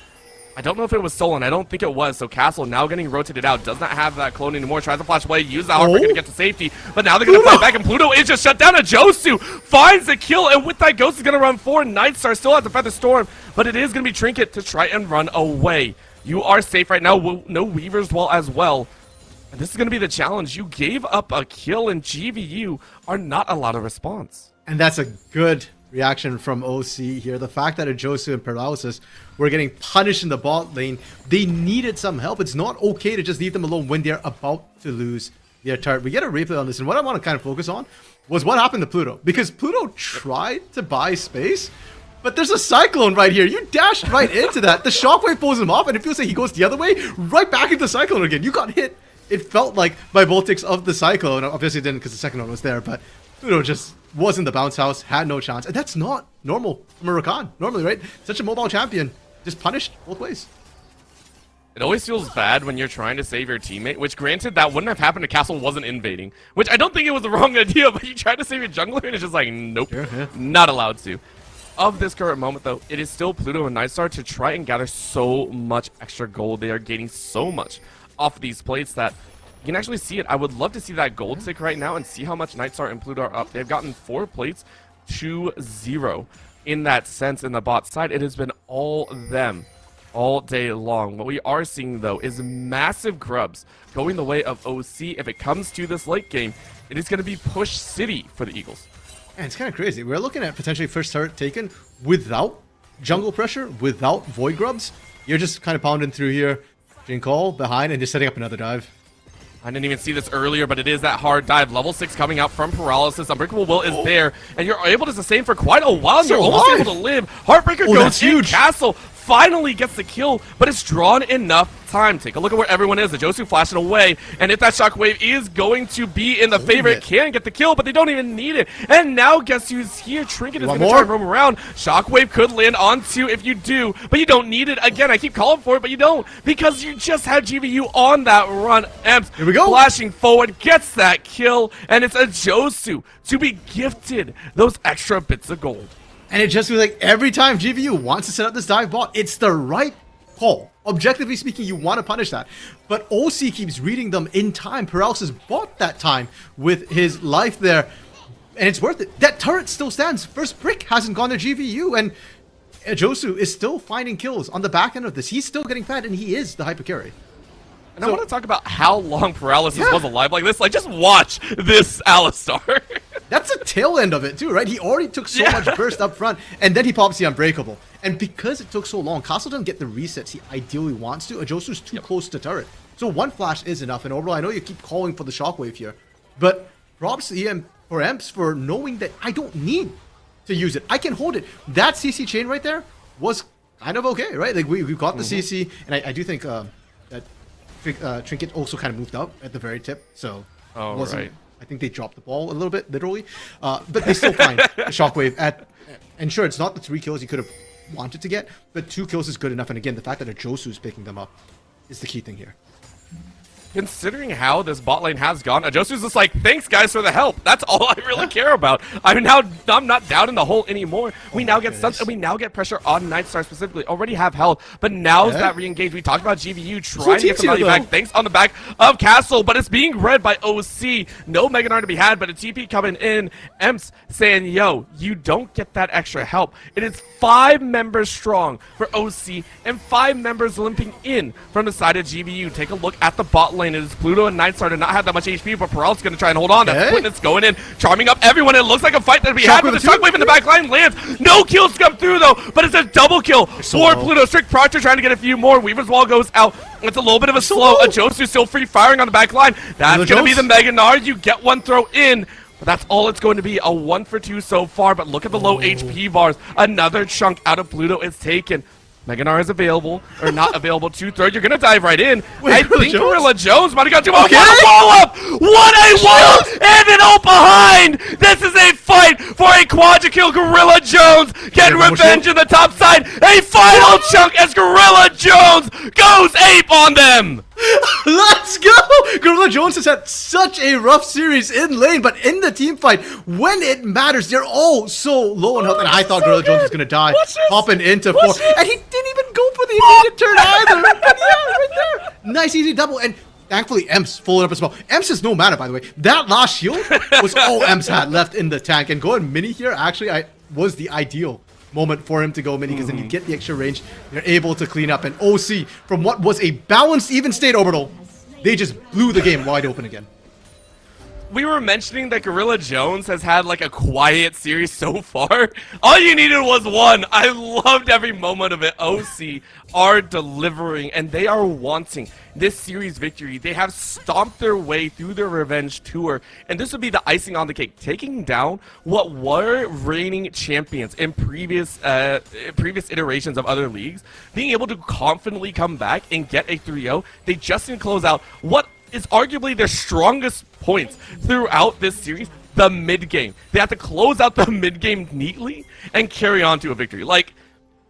I don't know if it was stolen. I don't think it was. So Castle now getting rotated out. Does not have that clone anymore. Tries to flash away. Use the Heartbreaker to get to safety. But now they're going to fight back. And Pluto is just shut down. Josu finds the kill. And with that, Ghost is going to run forward. Nightstar still has the Feather Storm. But it is going to be Trinket to try and run away. You are safe right now. No Weaver's Wall as well. And this is going to be the challenge. You gave up a kill. And GVU are not a lot of response. And that's a good reaction from OC here. The fact that Josu and Paralysis were getting punished in the bot lane, they needed some help. It's not okay to just leave them alone when they're about to lose their turret. We get a replay on this, and what I want to kind of focus on was what happened to Pluto. Because Pluto tried to buy space, but there's a Cyclone right here. You dashed right into that. The Shockwave pulls him off, and it feels like he goes the other way, right back into Cyclone again. You got hit, it felt like, by Voltics of the Cyclone. Obviously it didn't because the second one was there, but Pluto just was in the bounce house, had no chance. And that's not normal from a Rakan. Normally, right? Such a mobile champion, just punished both ways. It always feels bad when you're trying to save your teammate, which granted, that wouldn't have happened if Castle wasn't invading, which I don't think it was the wrong idea, but you tried to save your jungler and it's just like, nope, not allowed to. Of this current moment, though, it is still Pluto and Nightstar to try and gather so much extra gold. They are gaining so much off of these plates that you can actually see it. I would love to see that gold tick right now and see how much Nightstar and Pluto are up. They've gotten 4 plates to 0 in that sense in the bot side. It has been all them all day long. What we are seeing, though, is massive grubs going the way of OC. If it comes to this late game, it is going to be push city for the Eagles. And it's kind of crazy. We're looking at potentially first turret taken without jungle pressure, without void grubs. You're just kind of pounding through here, Jinkall behind, and just setting up another dive. I didn't even see this earlier, but it is that hard dive. Level 6 coming out from Paralysis. Unbreakable Will is there, and you're able to sustain for quite a while, and you're almost able to live. Heartbreaker goes in. Huge. Castle finally gets the kill, but it's drawn enough time. Take a look at where everyone is. The Josu flashing away, and if that Shockwave is going to be in the favor, it can get the kill, but they don't even need it. And now guess who's here? Trinket is going to try and roam around. Shockwave could land onto if you do, but you don't need it. Again, I keep calling for it, but you don't, because you just had GVU on that run. Emps, here we go. Flashing forward, gets that kill, and it's a Josu to be gifted those extra bits of gold. And it just feels like every time GVU wants to set up this dive bot, it's the right call. Objectively speaking, you want to punish that. But OC keeps reading them in time. Paralysis bought that time with his life there. And it's worth it. That turret still stands. First brick hasn't gone to GVU. And Josu is still finding kills on the back end of this. He's still getting fed, and he is the hyper carry. And I want to talk about how long Paralysis was alive like this. Like, just watch this Alistar. That's the tail end of it too, right? He already took so much burst up front, and then he pops the Unbreakable. And because it took so long, Castle doesn't get the resets he ideally wants to. Josu's too close to turret. So one flash is enough. And overall, I know you keep calling for the Shockwave here, but props to EM for Emps for knowing that I don't need to use it. I can hold it. That CC chain right there was kind of okay, right? Like we got the CC, and I do think that Trinket also kind of moved up at the very tip. So right. I think they dropped the ball a little bit, literally. But they still find the Shockwave at... And sure, it's not the 3 kills he could have wanted to get, but 2 kills is good enough. And again, the fact that Josu is picking them up is the key thing here. Considering how this bot lane has gone, Josu's just like, thanks guys for the help. That's all I really care about. I'm not down in the hole anymore. We now get stuns, and we now get pressure on Nightstar specifically. Already have health, but now's that re-engage. We talked about GVU trying to get some value back. Thanks on the back of Castle, but it's being read by OC. No Mega Gnar to be had, but a TP coming in. Emps saying, yo, you don't get that extra help. It is 5 members strong for OC and 5 members limping in from the side of GVU. Take a look at the bot lane. lane. It is Pluto and Nightstar do not have that much HP, but Peralta's going to try and hold on. That's Okay. Witness going in, charming up everyone. It looks like a fight that we had, but the Shockwave Shockwave in the back line lands. No kills come through, though, but it's a double kill so for low. Pluto. Strict Proctor trying to get a few more. Weaver's Wall goes out. It's a little bit of a slow. low. Ajosu still free firing on the back line. That's Hello, going to be the Jones. Mega Nard. You get one throw in. But that's all it's going to be, a 1 for 2 so far. But look at the low HP bars. Another chunk out of Pluto is taken. Meganar is available, or not available to third. You're going to dive right in. Wait, I Gorilla think Jones? Gorilla Jones might have got you. Oh, Okay. what a wall-up! What a wall and an ult behind! This is a fight for a quadra kill. Gorilla Jones getting one more revenge shield. in the top side. A final chunk as Gorilla Jones goes ape on them. Let's go! Gorilla Jones has had such a rough series in lane, but in the team fight, when it matters, they're all so low on health. And I thought Gorilla Jones was gonna die, Watch this. hopping into Watch 4, this. and he didn't even go for the immediate turn either. But yeah, right there, nice easy double, and thankfully Emps followed up as well. Emps has no mana, by the way. That last shield was all Emps had left in the tank, and going mini here actually was the ideal moment for him to go mini, because then you get the extra range. You're able to clean up, and OC, from what was a balanced even state orbital, they just blew the game wide open again. We were mentioning that Gorilla Jones has had like a quiet series so far. All you needed was one. I loved every moment of it. OC are delivering, and they are wanting this series victory. They have stomped their way through their revenge tour, and this would be the icing on the cake, taking down what were reigning champions in previous iterations of other leagues, being able to confidently come back and get a 3-0. They just need to close out what is arguably their strongest points throughout this series, the mid game. They have to close out the mid game neatly and carry on to a victory. Like,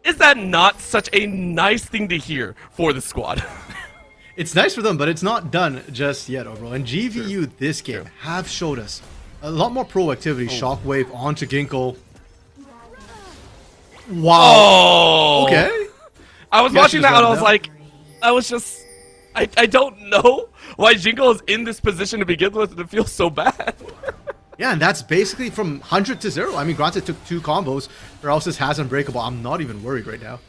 is that not such a nice thing to hear for the squad? It's nice for them, but it's not done just yet, overall. And GVU this game have showed us a lot more proactivity. Shockwave onto Ginkle. Wow. Oh, Okay. I was Yeah, watching she's that and I running was down. like, I don't know why Jingle is in this position to begin with, and it feels so bad. Yeah, and that's basically from 100 to 0. I mean, granted, it took 2 combos. Peralsis has Unbreakable. I'm not even worried right now.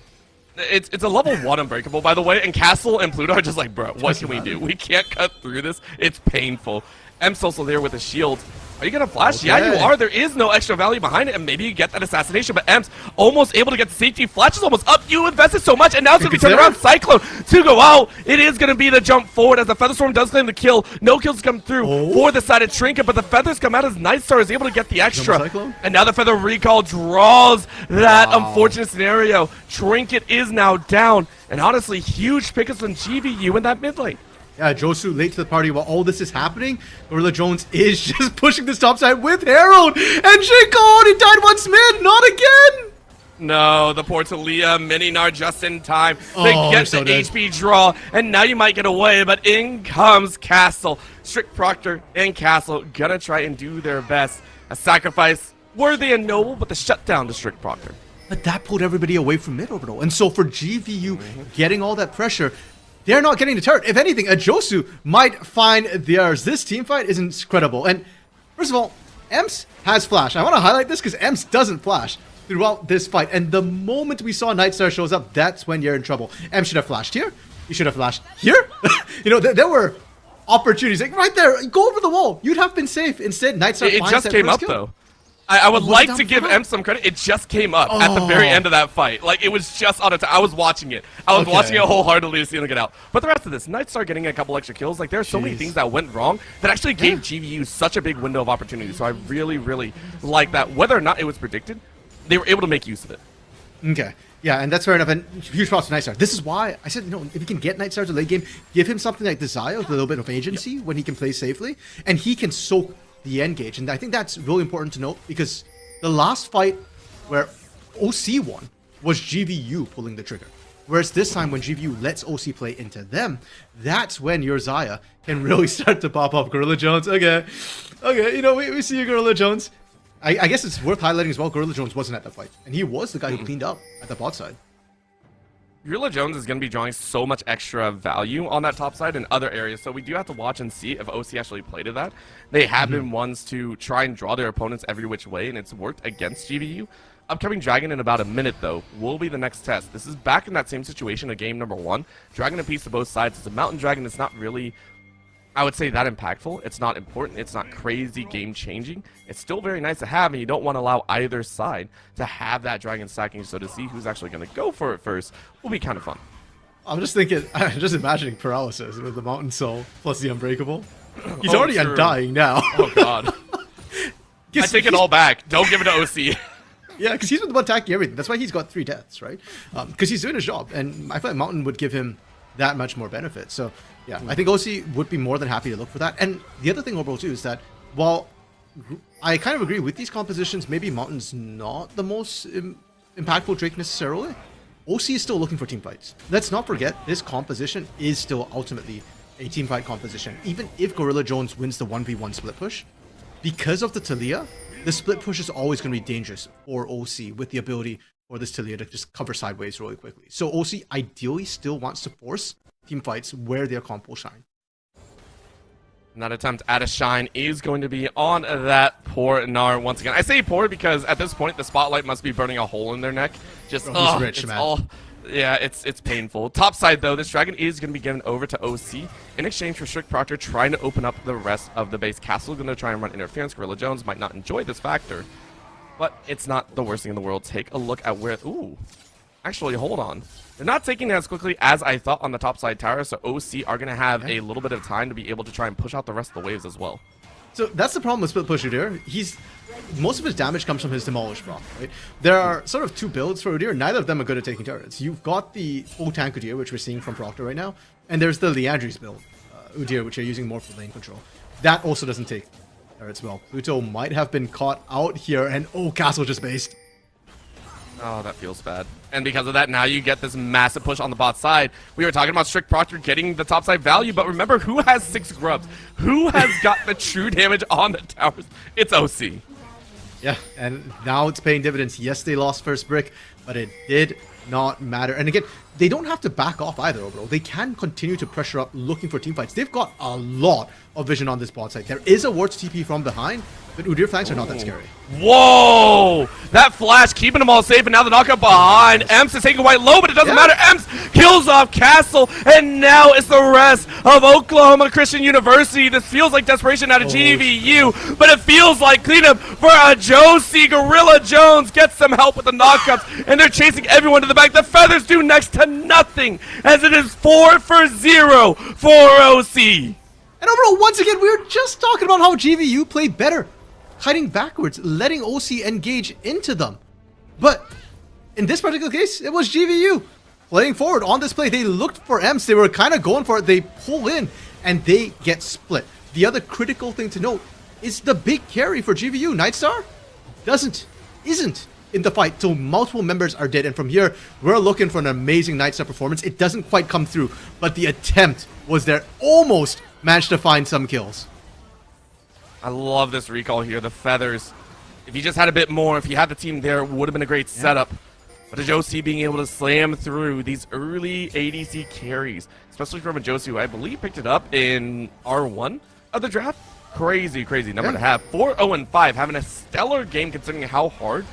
It's a level 1 Unbreakable, by the way, and Castle and Pluto are just like, bro, what can we do? We can't cut through this. It's painful. M's also there with a shield. Are you gonna flash? Yeah, you Okay. are. There is no extra value behind it, and maybe you get that assassination, but M's almost able to get the safety. Flash is almost up. You invested so much, and now it's gonna be turned around. Cyclone to go out. It is gonna be the jump forward as the Featherstorm does claim the kill. No kills come through for the side of Trinket, but the feathers come out as Nightstar is able to get the extra. Cyclone? And now the Feather Recall draws that unfortunate scenario. Trinket is now down, and honestly, huge pickups from GVU in that mid lane. Yeah, Josu late to the party while all this is happening. Gorilla Jones is just pushing this top side with Herald. And Shinko, he died once mid, not again. No, the poor Talia Mininar just in time. They Oh, get they're so the dead. HP draw, and now you might get away, but in comes Castle. Strict Proctor and Castle gonna try and do their best. A sacrifice worthy and noble, but the shutdown to Strict Proctor. But that pulled everybody away from mid orbital. And so for GVU getting all that pressure, they're not getting the turret. If anything, Ajosu might find theirs. This team fight is incredible. And first of all, Emps has flash. I want to highlight this because Emps doesn't flash throughout this fight. And the moment we saw Nightstar shows up, that's when you're in trouble. Emps should have flashed here. He should have flashed here. You know, there were opportunities. Like right there, go over the wall. You'd have been safe. Instead, Nightstar It finds just that came first up, kill. though. I would Was like it to down give front? M some credit. It just came up at the very end of that fight. Like, it was just on a I was watching it. I was Okay. watching it wholeheartedly to see him get out. But the rest of this, Nightstar getting a couple extra kills. Like, there are so many Jeez. things that went wrong that actually gave GVU such a big window of opportunity. So I really, really like that. Whether or not it was predicted, they were able to make use of it. Okay. Yeah, and that's fair enough. And huge props to Nightstar. This is why I said, you know, if you can get Nightstar to late game, give him something like Desire with a little bit of agency when he can play safely, and he can soak the end gauge. And I think that's really important to note because the last fight where OC won was GVU pulling the trigger. Whereas this time when GVU lets OC play into them, that's when your Xayah can really start to pop up. Gorilla Jones, okay. Okay, you know, we see you, Gorilla Jones. I guess it's worth highlighting as well, Gorilla Jones wasn't at that fight. And he was the guy who cleaned up at the bot side. Gorilla Jones is going to be drawing so much extra value on that top side in other areas, so we do have to watch and see if OC actually played to that. They have been ones to try and draw their opponents every which way, and it's worked against GVU. Upcoming Dragon in about a minute, though, will be the next test. This is back in that same situation of game number 1. Dragon a piece to both sides. It's a Mountain Dragon. It's not really I would say that impactful. It's not important. It's not crazy game changing. It's still very nice to have, and you don't want to allow either side to have that dragon stacking. So to see who's actually going to go for it first will be kind of fun. I'm just thinking, I'm just imagining paralysis with the Mountain Soul plus the Unbreakable. He's Oh, already true. undying now. Oh god. I take it all back. Don't give it to OC. Yeah, because he's the one attacking everything. That's why he's got 3 deaths, right? Because he's doing his job, and I feel like Mountain would give him that much more benefit. So, yeah, I think OC would be more than happy to look for that. And the other thing overall, too, is that while I kind of agree with these compositions, maybe Mountain's not the most impactful Drake necessarily, OC is still looking for team fights. Let's not forget, this composition is still ultimately a team fight composition. Even if Gorilla Jones wins the 1v1 split push, because of the Talia, the split push is always going to be dangerous for OC with the ability for this Talia to just cover sideways really quickly. So OC ideally still wants to force team fights where their comp will shine. And that attempt at a shine is going to be on that poor Gnar once again. I say poor because at this point the spotlight must be burning a hole in their neck. Just Bro, he's rich, it's man. all yeah, it's painful. Top side though, this dragon is going to be given over to OC in exchange for Strict Proctor trying to open up the rest of the base. Castle going to try and run interference. Gorilla Jones might not enjoy this factor, but it's not the worst thing in the world. Take a look at where. Ooh, actually, hold on. They're not taking it as quickly as I thought on the top side tower, so OC are going to have a little bit of time to be able to try and push out the rest of the waves as well. So that's the problem with Split Push Udyr. Most of his damage comes from his Demolish proc, right? There are sort of 2 builds for Udyr. Neither of them are good at taking turrets. You've got the full tank Udyr, which we're seeing from Proctor right now, and there's the Leandri's build, Udyr, which you're using more for lane control. That also doesn't take turrets well. Pluto might have been caught out here, and Castle just based. Oh, that feels bad. And because of that, now you get this massive push on the bot side. We were talking about Strict Proctor getting the top side value, but remember who has 6 grubs? Who has got the true damage on the towers? It's OC. Yeah, and now it's paying dividends. Yes, they lost first brick, but it did not matter. And again, they don't have to back off either overall. They can continue to pressure up looking for team fights. They've got a lot of vision on this bot side. There is a wards TP from behind, but Udyr flanks are not that scary. Whoa! That flash keeping them all safe, and now the knockup behind. Ems is taking white low, but it doesn't matter. Ems kills off Castle, and now it's the rest of Oklahoma Christian University. This feels like desperation out of GVU, but it feels like cleanup for a Josie. Gorilla Jones gets some help with the knockups, and they're chasing everyone to the back. The Feathers do next to nothing, as it is 4-for-0 for OC. And overall, once again, we were just talking about how GVU played better, hiding backwards, letting OC engage into them. But in this particular case, it was GVU playing forward on this play. They looked for Ems. They were kind of going for it. They pull in, and they get split. The other critical thing to note is the big carry for GVU. Nightstar isn't in the fight till multiple members are dead. And from here, we're looking for an amazing Nightstar performance. It doesn't quite come through, but the attempt was there. Almost managed to find some kills. I love this recall here. The Feathers. If he just had a bit more, if he had the team there, it would have been a great setup. But a Josie being able to slam through these early ADC carries, especially from a Josie who I believe picked it up in R1 of the draft. Crazy number to have. 4-0-5, having a stellar game considering how hard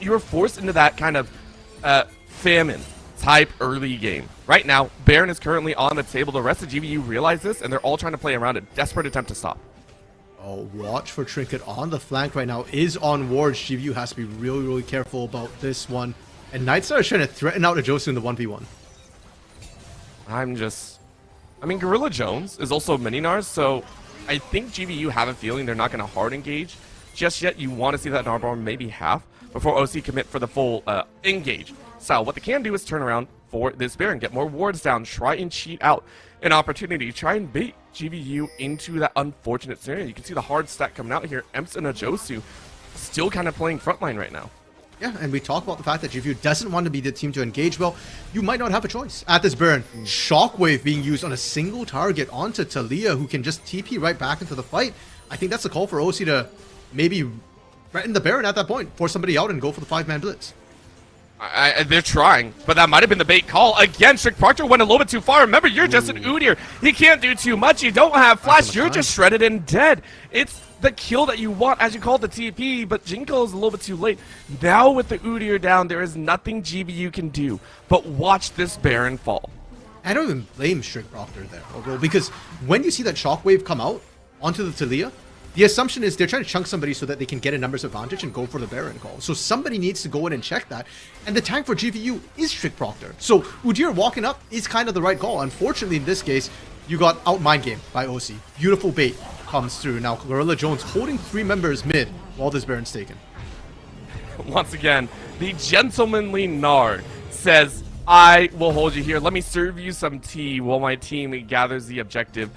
you were forced into that kind of famine type early game. Right now, Baron is currently on the table. The rest of GVU realize this, and they're all trying to play around a desperate attempt to stop. Oh, watch for Trinket on the flank right now. Is on wards. GVU has to be really careful about this one. And Nightstar is trying to threaten out a Josu in the 1v1. I mean, Gorilla Jones is also mini-Nars, so I think GVU have a feeling they're not going to hard engage just yet. You want to see that Narbor maybe half before OC commit for the full engage. So what they can do is turn around for this Baron, get more wards down, try and cheat out an opportunity, try and bait GVU into that unfortunate scenario. You can see the hard stack coming out here. Emps and Ajosu still kind of playing frontline right now. Yeah, and we talk about the fact that GVU doesn't want to be the team to engage. Well, you might not have a choice. At this Baron, Shockwave being used on a single target onto Talia, who can just TP right back into the fight. I think that's a call for OC to maybe threaten the Baron at that point, force somebody out and go for the 5-man blitz. They're trying, but that might have been the bait call. Again, Strict Proctor went a little bit too far. Remember, you're just an Udyr. He can't do too much. You don't have flash. You're just shredded and dead. It's the kill that you want, as you call it, the TP, but Jinko is a little bit too late. Now with the Udyr down, there is nothing GVU can do but watch this Baron fall. I don't even blame Strict Proctor there, Orbital, because when you see that Shockwave come out onto the Talia, the assumption is they're trying to chunk somebody so that they can get a numbers advantage and go for the Baron call. So somebody needs to go in and check that. And the tank for GVU is Strict Proctor. So Udyr walking up is kind of the right call. Unfortunately, in this case, you got out mind game by OC. Beautiful bait comes through. Now Gorilla Jones holding 3 members mid while this Baron's taken. Once again, the gentlemanly Nard says, I will hold you here. Let me serve you some tea while my team gathers the objective.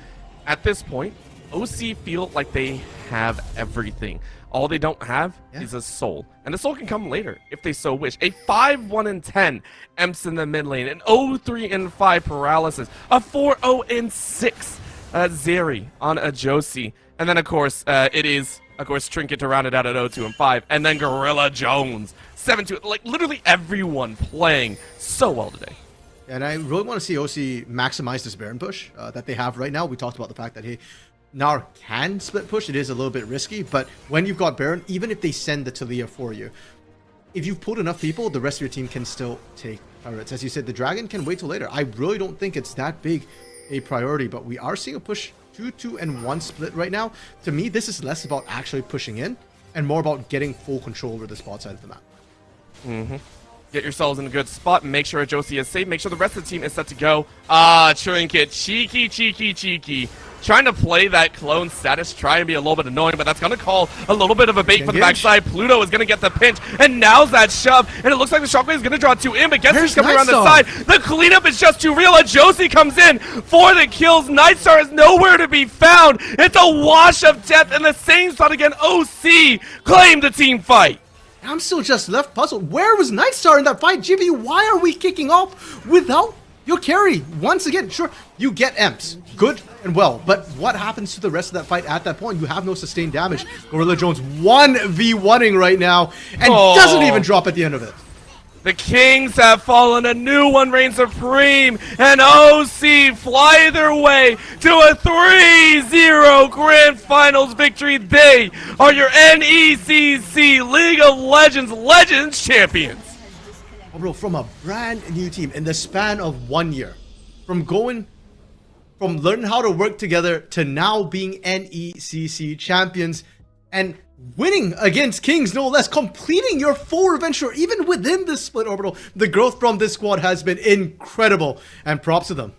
At this point, OC feel like they have everything. All they don't have is a soul. And the soul can come later if they so wish. A 5-1-10 Emps in the mid lane. An 0-3-5 Paralysis. A 4-0-6 Zeri on a Josie. And then, of course, it is, Trinket to round it out at 0-2-5. And then Gorilla Jones. 7-2. Like, literally everyone playing so well today. And I really want to see OC maximize this Baron push that they have right now. We talked about the fact that, hey, Nar can split push. It is a little bit risky, but when you've got Baron, even if they send the Talia for you, if you've pulled enough people, the rest of your team can still take turrets. As you said, the Dragon can wait till later. I really don't think it's that big a priority, but we are seeing a push 2-2-1 split right now. To me, this is less about actually pushing in and more about getting full control over the spot side of the map. Mm-hmm. Get yourselves in a good spot and make sure Josie is safe. Make sure the rest of the team is set to go. Ah, Trinket. Cheeky. Trying to play that clone status, try and be a little bit annoying, but that's going to call a little bit of a bait for the backside. Pluto is going to get the pinch, and now's that shove, and it looks like the Shockwave is going to draw 2 in, but guess who's coming around the side? The cleanup is just too real, and Josie comes in for the kills. Nightstar is nowhere to be found. It's a wash of death, and the same spot again. OC claimed the team fight. I'm still just left puzzled. Where was Nightstar in that fight? GVU, why are we kicking off without your carry? Once again, sure, you get Emps. Good and well, but what happens to the rest of that fight at that point? You have no sustained damage. Gorilla Jones 1v1ing right now and doesn't even drop at the end of it. The Kings have fallen. A new one reigns supreme. And OC fly their way to a 3-0 Grand Finals victory. They are your NECC League of Legends champions. Oh, bro, from a brand new team in the span of 1 year, from learning how to work together to now being NECC champions and winning against Kings, no less, completing your full adventure even within this split orbital. The growth from this squad has been incredible, and props to them.